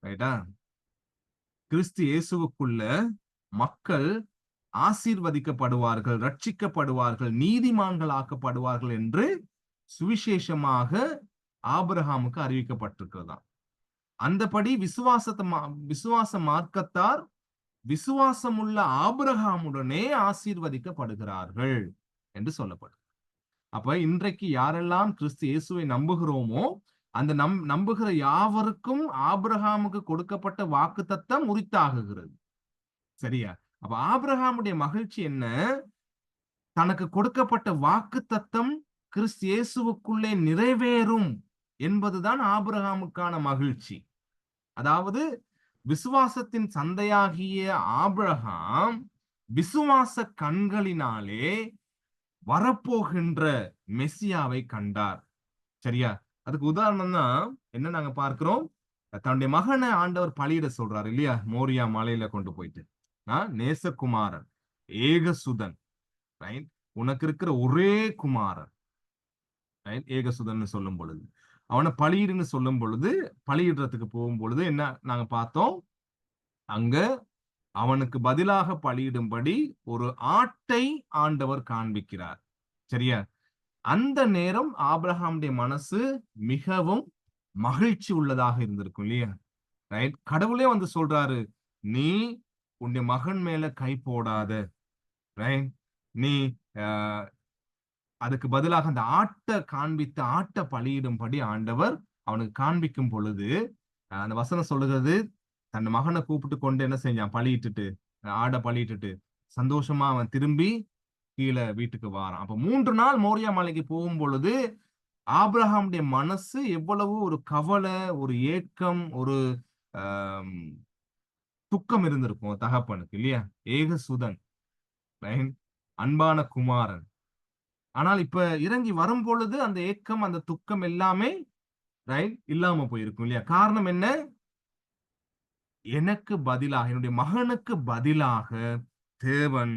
ரைட்டா? கிறிஸ்து இயேசுவுக்குள்ள மக்கள் ஆசீர்வதிக்கப்படுவார்கள், ரட்சிக்கப்படுவார்கள், நீதிமான்கள் ஆக்கப்படுவார்கள் என்று சுவிசேஷமாக ஆபிரகாமுக்கு அறிவிக்கப்பட்டிருக்கிறதாம். அந்தபடி விசுவாச மார்க்கத்தார் விசுவாசமுள்ள ஆபிரகாமுடனே ஆசீர்வதிக்கப்படுகிறார்கள் என்று சொல்லப்படும். அப்ப இன்றைக்கு யாரெல்லாம் கிறிஸ்து இயேசுவை நம்புகிறோமோ அந்த நம்புகிற யாவருக்கும் ஆபிரகாமுக்கு கொடுக்கப்பட்ட வாக்குத்தத்தம் உரித்தாகுகிறது. சரியா? அப்ப ஆபிரகாமுடைய மகிழ்ச்சி என்ன? தனக்கு கொடுக்கப்பட்ட வாக்குத்தத்தம் கிறிஸ்து இயேசுவுக்குள்ளே நிறைவேறும் என்பதுதான் ஆபிரகாமுக்கான மகிழ்ச்சி. அதாவது விசுவாசத்தின் தந்தையாகிய ஆபிரகாம் விசுவாச கண்களினாலே வரப்போகின்ற மெசியாவை கண்டார். சரியா? அதுக்கு உதாரணம் தான் என்ன நாங்க பார்க்கிறோம். தன்னுடைய மகனை ஆண்டவர் பலியிட சொல்றாரு இல்லையா? மோரியா மலையில கொண்டு போயிட்டு, நேசகுமாரன், ஏகசுதன், ரைட், உனக்கு இருக்கிற ஒரே குமாரன், ரைட், ஏகசுதன் சொல்லும் பொழுது, அவனை பலியிடுன்னு சொல்லும் பொழுது, பலியிடுறதுக்கு போகும் பொழுது என்ன நாங்க பார்த்தோம்? அங்க அவனுக்கு பதிலாக பலியிடும்படி ஒரு ஆட்டை ஆண்டவர் காண்பிக்கிறார். சரியா? அந்த நேரம் ஆபிரகாமுடைய மனசு மிகவும் மகிழ்ச்சி உள்ளதாக இருந்திருக்கும் இல்லையா? ரைட். கடவுளே வந்து சொல்றாரு, நீ உன்னுடைய மகன் மேல கை போடாத, ரைட், நீ அதுக்கு பதிலாக அந்த ஆட்டை காண்பித்து ஆட்டை பலியிடும்படி ஆண்டவர் அவனுக்கு காண்பிக்கும் பொழுது அந்த வசனம் சொல்லுகிறது, தன் மகனை கூப்பிட்டு கொண்டு என்ன செஞ்சான்? பலியிட்டுட்டு, ஆடை பலியிட்டுட்டு சந்தோஷமா அவன் திரும்பி கீழே வீட்டுக்கு வாரான். அப்ப 3 நாள் மோரியா மலைக்கு போகும் பொழுது ஆபிரகாமுடைய மனசு எவ்வளவு ஒரு கவலை, ஒரு ஏக்கம், ஒரு துக்கம் இருந்திருக்கும் தகப்பனுக்கு இல்லையா? ஏகசுதன், அன்பான குமாரன். ஆனால் இப்ப இறங்கி வரும் பொழுது அந்த ஏக்கம், அந்த துக்கம் எல்லாமே ரைட் இல்லாம போயிருக்கும் இல்லையா? காரணம் என்ன? எனக்கு பதிலாக, என்னுடைய மகனுக்கு பதிலாக தேவன்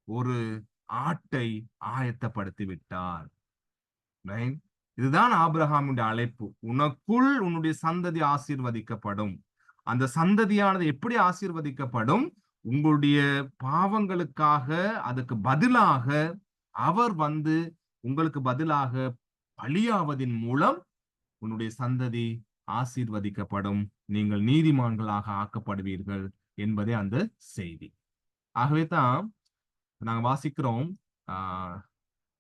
ஒரு ஆட்டை ஆயத்தப்படுத்தி விட்டார். இதுதான் ஆபிரகாமுடைய அழைப்பு. உனக்குள் உன்னுடைய சந்ததி ஆசீர்வதிக்கப்படும். அந்த சந்ததியானது எப்படி ஆசீர்வதிக்கப்படும்? உங்களுடைய பாவங்களுக்காக அதுக்கு பதிலாக அவர் வந்து உங்களுக்கு பதிலாக பலியாவதின் மூலம் உன்னுடைய சந்ததி ஆசீர்வதிக்கப்படும், நீங்கள் நீதிமான்களாக ஆக்கப்படுவீர்கள் என்பதே அந்த செய்தி. ஆகவே தான் நாங்க வாசிக்கிறோம்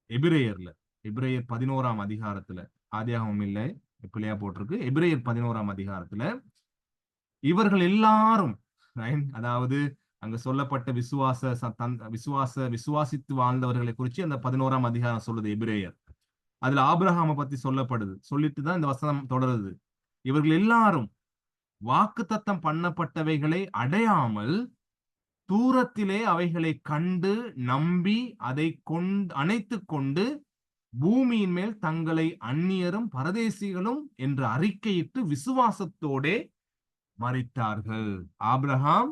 எபிரேயர்ல, எபிரேயர் 11ஆம் அதிகாரத்துல, ஆதியாகமம் இல்லை, பிள்ளையா போட்டிருக்கு, எபிரேயர் 11ஆம் அதிகாரத்துல இவர்கள் எல்லாரும், அதாவது அங்க சொல்லப்பட்ட விசுவாசித்து வாழ்ந்தவர்களை குறித்து அந்த 11ஆம் அதிகாரம் சொல்லுது எபிரேயர். அதுல ஆபிரகாமை பத்தி சொல்லப்படுது. சொல்லிட்டு தான் இந்த வசனம் தொடருது. இவர்கள் எல்லாரும் வாக்குத்தத்தம் பண்ணப்பட்டவைகளை அடையாமல் தூரத்திலே அவைகளை கண்டு நம்பி அதை அணைத்து கொண்டு பூமியின் மேல் தங்களை அந்நியரும் பரதேசிகளும் என்று அறிக்கையிட்டு விசுவாசத்தோடே மரித்தார்கள். ஆபிரகாம்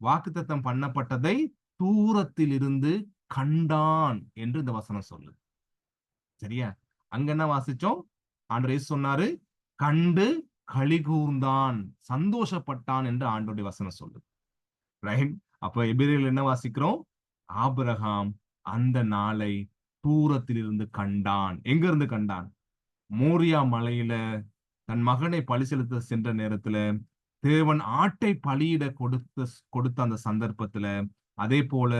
வாக்குத்தத்தம் பண்ணப்பட்டதை தூரத்தில் இருந்து கண்டான் என்று இந்த வசனம் சொல்லுது. சரியா? அங்க என்ன வாசிச்சோம்? ஆண்டவர் சொன்னாரு, கண்டு களி கூர்ந்தான், சந்தோஷப்பட்டான் என்று ஆண்டவருடைய வசனம் சொல்லுது. ரைட். அப்ப எபிரேயர்ல என்ன வாசிக்கிறோம்? ஆபிரகாம் அந்த நாளை தூரத்தில் இருந்து கண்டான். எங்க இருந்து கண்டான்? மோரியா மலையில தன் மகனை பலி செலுத்த சென்ற நேரத்துல, தேவன் ஆட்டை பலியிட கொடுத்த அந்த சந்தர்ப்பத்துல, அதே போல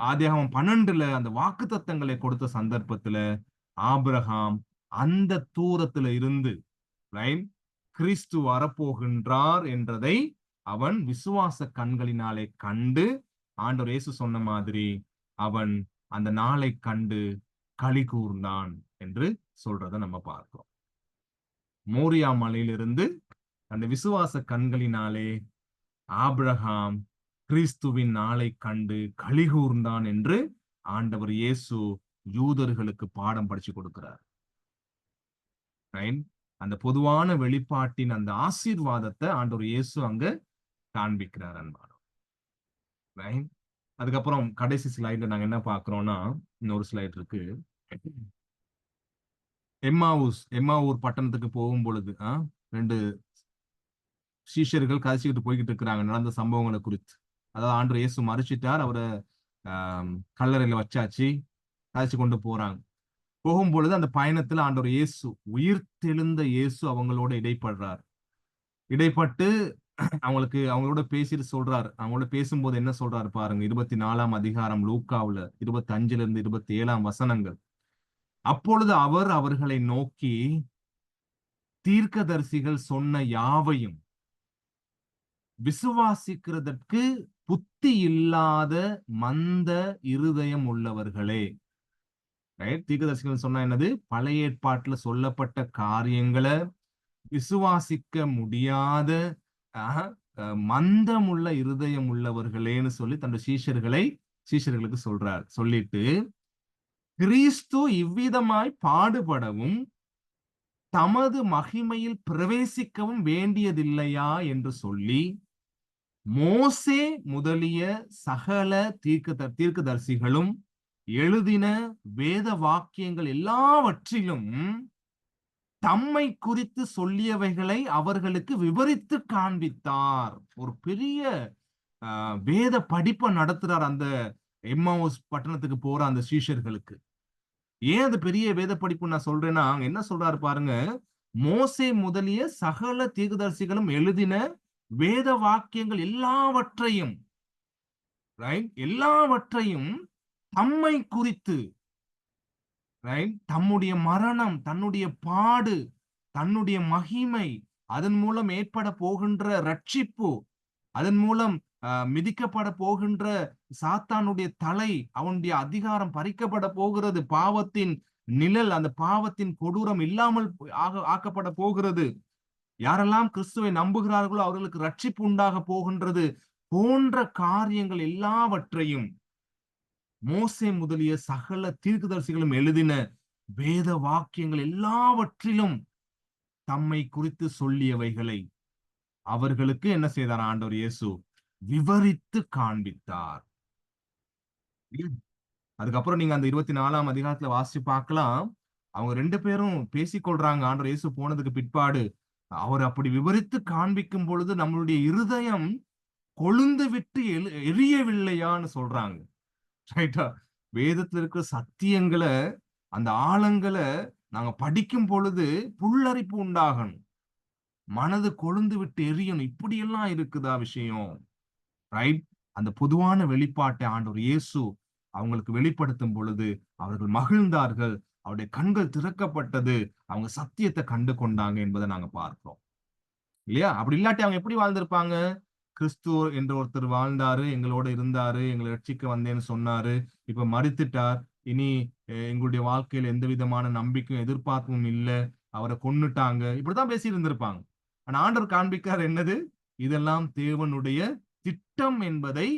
ஆதியாகமம் 12ல அந்த வாக்குத்தத்தங்களை கொடுத்த சந்தர்ப்பத்துல ஆபிரகாம் அந்த தூரத்துல இருந்து கிறிஸ்து வரப்போகின்றார் என்றதை அவன் விசுவாச கண்களினாலே கண்டு ஆண்டவர் இயேசு சொன்ன மாதிரி அவன் அந்த நாளை கண்டு களி கூர்ந்தான் என்று சொல்றதை நம்ம பார்க்கிறோம். மோரியா மலையிலிருந்து அந்த விசுவாச கண்களினாலே ஆபிரகாம் கிறிஸ்துவின் நாளை கண்டு களி கூர்ந்தான் என்று ஆண்டவர் இயேசு யூதர்களுக்கு பாடம் படிச்சு கொடுக்கிறார். அந்த பொதுவான வெளிப்பாட்டின் அந்த ஆசீர்வாதத்தை ஆண்டவர் இயேசு அங்க காண்பிக்கிறார் அன்பானவர்களே. அதுக்கப்புறம் கடைசி ஸ்லைட்ல நாங்க என்ன பார்க்கிறோம்னா, இன்னொரு ஸ்லைட் இருக்கு. எம்மாவூர் பட்டணத்துக்கு போகும் பொழுது 2 சீஷர்கள் கதைச்சிக்கிட்டு போய்கிட்டு இருக்கிறாங்க நடந்த சம்பவங்களை குறித்து. அதாவது ஆண்டவர் இயேசு மரிச்சிட்டார், அவரை கல்லறையில வச்சாச்சு, கதைச்சு கொண்டு போறாங்க. போகும் பொழுது அந்த பயணத்துல ஆண்டவர் இயேசு, உயிர்த்தெழுந்த இயேசு அவங்களோட இடைப்படுறார். இடைப்பட்டு அவங்களோட பேசிட்டு சொல்றாரு. அவங்களோட பேசும்போது என்ன சொல்றாரு பாருங்க. 24ஆம் அதிகாரம் லூக்காவுல 25 27 வசனங்கள். அப்பொழுது அவர் அவர்களை நோக்கி, தீர்க்கதரிசிகள் சொன்ன யாவையும் விசுவாசிக்கிறதற்கு புத்தி இல்லாத மந்த இருதயம் உள்ளவர்களே. தீர்க்கதரிசிகள் சொன்னா என்னது? பழைய ஏற்பாட்டுல சொல்லப்பட்ட காரியங்களை விசுவாசிக்க முடியாத மந்தமுள்ள இருதயம் உள்ளவர்களேன்னு சொல்லி தன்னுடைய சீஷர்களுக்கு சொல்றார். சொல்லிட்டு, கிறிஸ்து இவ்விதமாய் பாடுபடவும் தமது மகிமையில் பிரவேசிக்கவும் வேண்டியதில்லையா என்று சொல்லி, மோசே முதலிய சகல தீர்க்கதரிசிகளும் எழுதின வேத வாக்கியங்கள் எல்லாவற்றிலும் தம்மை குறித்து சொல்லியவைகளை அவர்களுக்கு விவரித்து காண்பித்தார். ஒரு பெரிய வேத படிப்பை நடத்துறார் அந்த எம்மாவூஸ் பட்டணத்துக்கு போற அந்த சீஷர்களுக்கு. ஏன் அது பெரிய வேத படிப்பு நான் சொல்றேன்னா, என்ன சொல்றாரு பாருங்க. மோசே முதலிய சகல தீர்க்கதரிசிகளும் எழுதின வேத வாக்கியங்கள் எல்லாவற்றையும் தம்மை குறித்து, தம்முடைய மரணம், தன்னுடைய பாடு, தன்னுடைய மகிமை, அதன் மூலம் ஏற்பட போகின்ற ரட்சிப்பு, அதன் மூலம் மிதிக்கப்பட போகின்ற சாத்தானுடைய தலை, அவனுடைய அதிகாரம் பறிக்கப்பட போகிறது, பாவத்தின் நிழல், அந்த பாவத்தின் கொடூரம் இல்லாமல் ஆக்கப்பட போகிறது, யாரெல்லாம் கிறிஸ்துவை நம்புகிறார்களோ அவர்களுக்கு ரட்சிப்பு உண்டாக போகின்றது போன்ற காரியங்கள் எல்லாவற்றையும் மோசே முதலிய சகல தீர்க்கதரிசிகளும் எழுதின வேத வாக்கியங்கள் எல்லாவற்றிலும் தம்மை குறித்து சொல்லியவைகளை அவர்களுக்கு என்ன செய்தார்? ஆண்டவர் இயேசு விவரித்து காண்பித்தார். அதுக்கப்புறம் நீங்க அந்த 24ஆம் அதிகாரத்துல வாசிச்சு பார்க்கலாம். அவங்க 2 பேரும் பேசிக்கொள்றாங்க. ஆண்டவர் இயேசு போனதுக்கு பிற்பாடு அவர் அப்படி விவரித்து காண்பிக்கும் பொழுது நம்மளுடைய இருதயம் கொழுந்து விட்டு எரியவில்லையான்னு சொல்றாங்க. ரைட்டா? வேதத்துல இருக்கிற சத்தியங்களை, அந்த ஆழங்களை நாங்க படிக்கும் பொழுது புல்லரிப்பு உண்டாகணும், மனது கொழுந்து விட்டு எரியணும். இப்படி எல்லாம் இருக்குதா விஷயம்? ரைட்? அந்த பொதுவான வெளிப்பாட்டை ஆண்டவர் இயேசு அவங்களுக்கு வெளிப்படுத்தும் பொழுது அவர்கள் மகிழ்ந்தார்கள், அவருடைய கண்கள் திறக்கப்பட்டது, அவங்க சத்தியத்தை கண்டு கொண்டாங்க என்பதை நாங்க பார்க்கிறோம் இல்லையா? அப்படி இல்லாட்டி அவங்க எப்படி வாழ்ந்திருப்பாங்க? கிறிஸ்து என்ற ஒருத்தர் வாழ்ந்தாரு, எங்களோட இருந்தாரு, எங்களை ரட்சிக்க வந்தேன்னு சொன்னாரு, இப்ப மரித்துட்டார், இனி எங்களுடைய வாழ்க்கையில எந்த விதமான நம்பிக்கையும் எதிர்பார்ப்பும் இல்லை, அவரை கொன்னுட்டாங்க, இப்படித்தான் பேசி இருந்திருப்பாங்க. ஆனா ஆண்டவர் காண்பிக்கார் என்னது? இதெல்லாம் தேவனுடைய திட்டம் என்பதை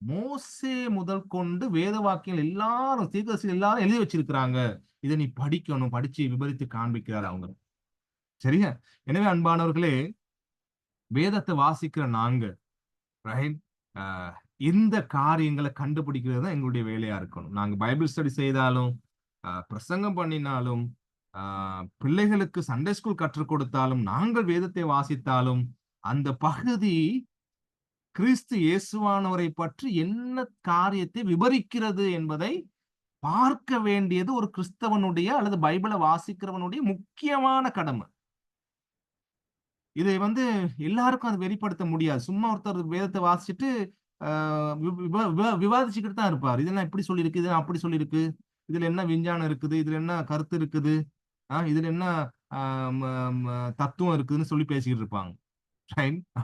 மோசே முதல் கொண்டு வேத வாக்கியங்கள் எல்லாரும், தீர்க்கதரிசிகள் எல்லாரும் எழுதி வச்சிருக்கிறாங்க. இதை நீ படிக்கணும், படிச்சு விவரித்து காண்பிக்கிறார் அவங்க. சரியா? எனவே அன்பானவர்களே, வேதத்தை வாசிக்கிற நாங்க இந்த காரியங்களை கண்டுபிடிக்கிறது தான் எங்களுடைய வேலையா இருக்கணும். நாங்க பைபிள் ஸ்டடி செய்தாலும், பிரசங்கம் பண்ணினாலும், பிள்ளைகளுக்கு சண்டே ஸ்கூல் கற்றுக் கொடுத்தாலும், நாங்கள் வேதத்தை வாசித்தாலும், அந்த பகுதி கிறிஸ்து இயேசுவானவரை பற்றி என்ன காரியத்தை விவரிக்கிறது என்பதை பார்க்க வேண்டியது ஒரு கிறிஸ்தவனுடைய அல்லது பைபிளை வாசிக்கிறவனுடைய முக்கியமான கடமை. இதை எல்லாருக்கும் அது வெளிப்படுத்த முடியாது. சும்மா ஒருத்தர் வேதத்தை வாசிச்சுட்டு விவாதிச்சுக்கிட்டு தான் இருப்பார். இதெல்லாம் இப்படி சொல்லியிருக்கு, இதெல்லாம் அப்படி சொல்லியிருக்கு, இதுல என்ன விஞ்ஞானம் இருக்குது, இதுல என்ன கருத்து இருக்குது, இதுல என்ன தத்துவம் இருக்குதுன்னு சொல்லி பேசிக்கிட்டு இருப்பாங்க.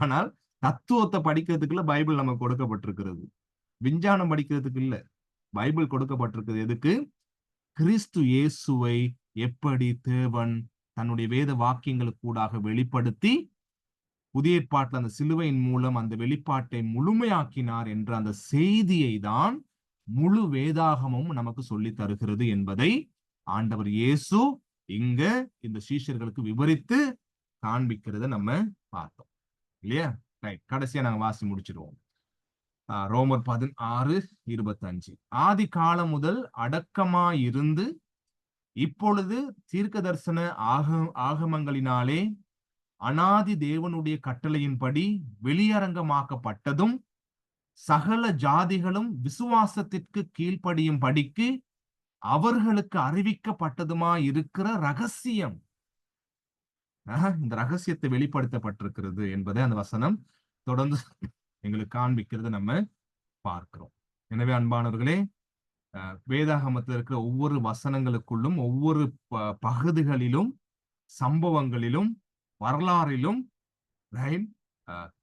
ஆனால் தத்துவத்தை படிக்கிறதுக்குள்ள பைபிள் நமக்கு கொடுக்கப்பட்டிருக்கிறது. விஞ்ஞானம் படிக்கிறதுக்கு இல்ல. பைபிள் கொடுக்கப்பட்டிருக்கிறது எதுக்கு? கிறிஸ்து இயேசுவை எப்படி தேவன் தன்னுடைய வேத வாக்கியங்களுக்கு கூடாக வெளிப்படுத்தி புதிய ஏற்பாட்டில் அந்த சிலுவையின் மூலம் அந்த வெளிப்பாட்டை முழுமையாக்கினார் என்ற அந்த செய்தியை தான் முழு வேதாகமும் நமக்கு சொல்லி தருகிறது என்பதை ஆண்டவர் இயேசு இங்க இந்த சீஷர்களுக்கு விவரித்து காண்பிக்கிறத நம்ம பார்த்தோம் இல்லையா? ரைட், கடைசியா நாங்க வாசி முடிச்சிருவோம். ரோமர் 16:25. ஆதி காலம் முதல் அடக்கமாயிருந்து இப்பொழுது தீர்க்க தரிசன ஆகமங்களினாலே அனாதி தேவனுடைய கட்டளையின்படி வெளியரங்கமாக்கப்பட்டதும் சகல ஜாதிகளும் விசுவாசத்திற்கு கீழ்ப்படியும் படிக்கு அவர்களுக்கு அறிவிக்கப்பட்டதுமா இருக்கிற ரகசியம். இந்த ரகசியத்தை வெளிப்படுத்தப்பட்டிருக்கிறது என்பதை அந்த வசனம் தொடர்ந்து எங்களுக்கு காண்பிக்கிறது நம்ம பார்க்கிறோம். எனவே அன்பானவர்களே, வேதாகமத்தில் இருக்கிற ஒவ்வொரு வசனங்களுக்குள்ளும் ஒவ்வொரு பகுதிகளிலும் சம்பவங்களிலும் வரலாறிலும்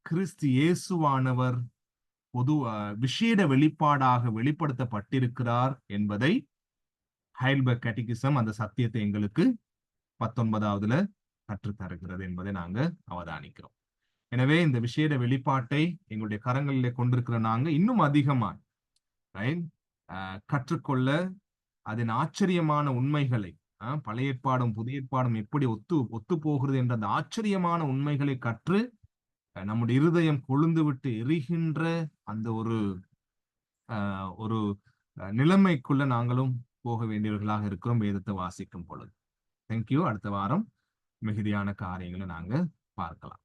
கிறிஸ்து இயேசுவானவர் பொது விசேட வெளிப்பாடாக வெளிப்படுத்தப்பட்டிருக்கிறார் என்பதை ஹைல்பர்க் கேட்டகிசம் அந்த சத்தியத்தை எங்களுக்கு 19வதுல கற்றுத்தருகிறது என்பதை நாங்க அவதானிக்கிறோம். எனவே இந்த விசேட வெளிப்பாட்டை எங்களுடைய கரங்களிலே கொண்டிருக்கிற நாங்க இன்னும் அதிகமா கற்றுக்கொள்ள அதன் ஆச்சரியமான உண்மைகளை பழைய ஏற்பாடும் புதிய ஏற்பாடும் எப்படி ஒத்து போகிறது என்ற அந்த ஆச்சரியமான உண்மைகளை கற்று நம்முடைய இருதயம் கொழுந்து விட்டு எரிகின்ற அந்த ஒரு நிலைமைக்குள்ள நாங்களும் போக வேண்டியவர்களாக இருக்கிறோம் வேதத்தை வாசிக்கும் பொழுது. தேங்க்யூ. அடுத்த வாரம் மிகுதியான காரியங்களை நாங்க பார்க்கலாம்.